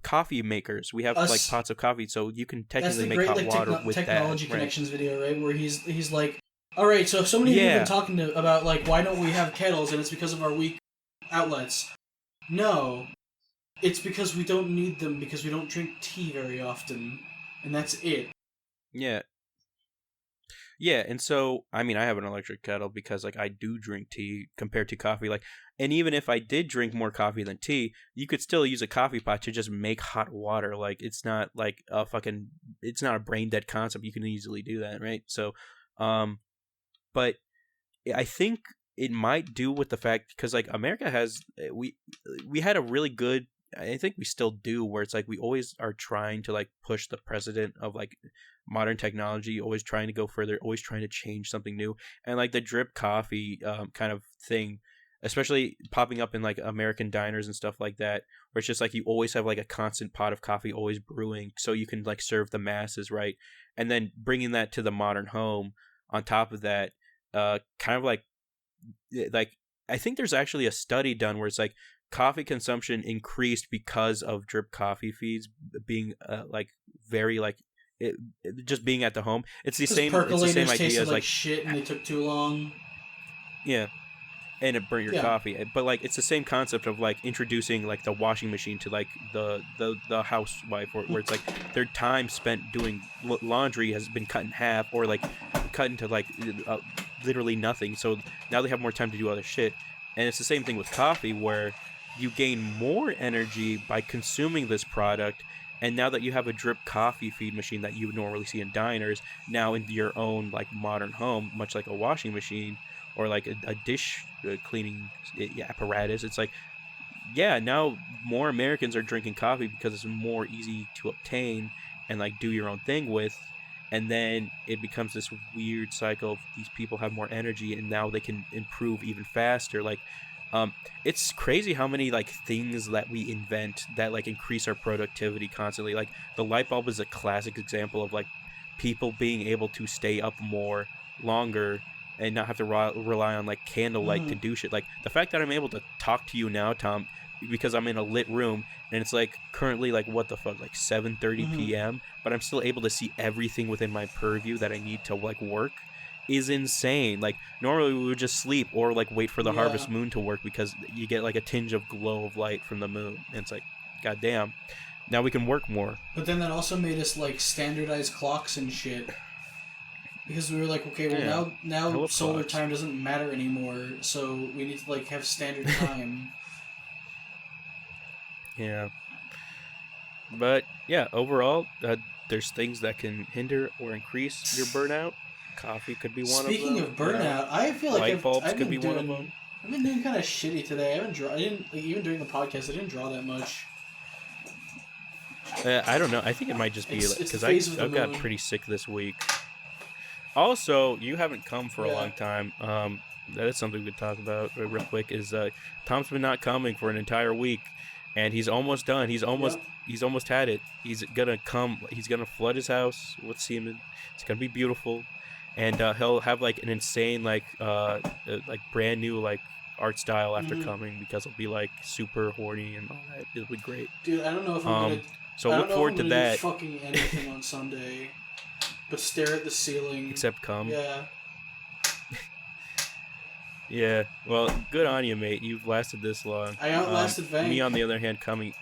coffee makers. We have like pots of coffee, so you can technically make hot water with technology that. connections video, right? Where he's like, all right, so many people have been talking about like why don't we have kettles, and it's because of our weak outlets. No, it's because we don't need them because we don't drink tea very often, and that's it. Yeah. Yeah, and so I mean, I have an electric kettle because like I do drink tea compared to coffee. Like, and even if I did drink more coffee than tea, you could still use a coffee pot to just make hot water. Like, it's not like it's not a brain dead concept. You can easily do that, right? So, but I think it might do with the fact, because like America has we had a really good I think we still do, where it's like we always are trying to like push the precedent of like modern technology, always trying to go further, always trying to change something new. And like the drip coffee kind of thing, especially popping up in like American diners and stuff like that, where it's just like you always have like a constant pot of coffee always brewing so you can like serve the masses, right? And then bringing that to the modern home on top of that, kind of like I think there's actually a study done where it's like coffee consumption increased because of drip coffee feeds being like very like just being at the home. It's the same. It's the same idea as like shit, and they took too long. Yeah, and it burnt your coffee. But like it's the same concept of like introducing like the washing machine to like the housewife, where it's like their time spent doing laundry has been cut in half, or like cut into like literally nothing. So now they have more time to do other shit. And it's the same thing with coffee, where you gain more energy by consuming this product. And now that you have a drip coffee feed machine that you would normally see in diners, now in your own like modern home, much like a washing machine or like a dish cleaning apparatus, it's like, yeah, now more Americans are drinking coffee because it's more easy to obtain and like do your own thing with. And then it becomes this weird cycle of these people have more energy and now they can improve even faster. Like, it's crazy how many like things that we invent that like increase our productivity constantly. Like the light bulb is a classic example of like people being able to stay up more longer and not have to rely on like candlelight to do shit. Like the fact that I'm able to talk to you now, Tom, because I'm in a lit room and it's like currently like what the fuck, like 7:30 p.m. but I'm still able to see everything within my purview that I need to like work is insane. Like normally we would just sleep or like wait for the harvest moon to work because you get like a tinge of glow of light from the moon, and it's like, goddamn, now we can work more. But then that also made us like standardize clocks and shit, because we were like, okay, well now solar time doesn't matter anymore, so we need to like have standard time. Yeah, but yeah, overall there's things that can hinder or increase your burnout. Coffee could be one of them. Speaking of burnout, I feel like light bulbs could be one of them. I've been doing kind of shitty today. I didn't like, even during the podcast. I didn't draw that much. I don't know. I think it might just be because I've got pretty sick this week. Also, you haven't come for a long time. That is something we could talk about real quick. Is Tom's been not coming for an entire week, and he's almost done. He's almost had it. He's gonna come. He's gonna flood his house with semen. It's gonna be beautiful. And he'll have like an insane like brand new like art style after coming, because he'll be like super horny and all that. It'll be great. Dude, I don't know if I'm gonna. So look forward to that. Do fucking anything on Sunday, but stare at the ceiling. Except come. Yeah. Yeah. Well, good on you, mate. You've lasted this long. I outlasted Vank. Me, on the other hand, coming.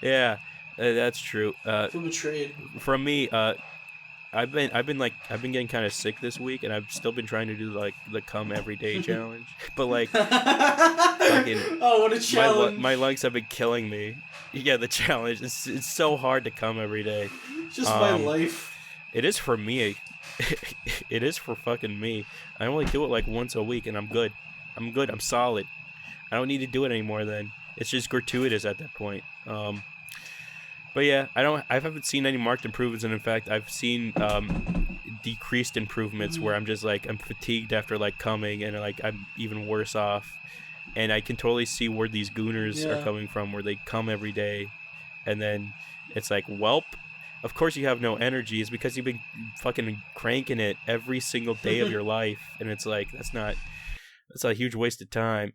Yeah, that's true. I feel betrayed. From me, I've been getting kind of sick this week, and I've still been trying to do like the come every day challenge. But like, fucking, oh, what a challenge! My lungs have been killing me. Yeah, the challenge. It's so hard to come every day. Just my life. It is for me. It is for fucking me. I only do it like once a week, and I'm good. I'm solid. I don't need to do it anymore. Then it's just gratuitous at that point. But yeah, I haven't seen any marked improvements, and in fact, I've seen decreased improvements where I'm just like I'm fatigued after like coming, and like I'm even worse off, and I can totally see where these gooners are coming from, where they come every day, and then it's like, welp, of course you have no energy. It's because you've been fucking cranking it every single day of your life, and it's like that's a huge waste of time.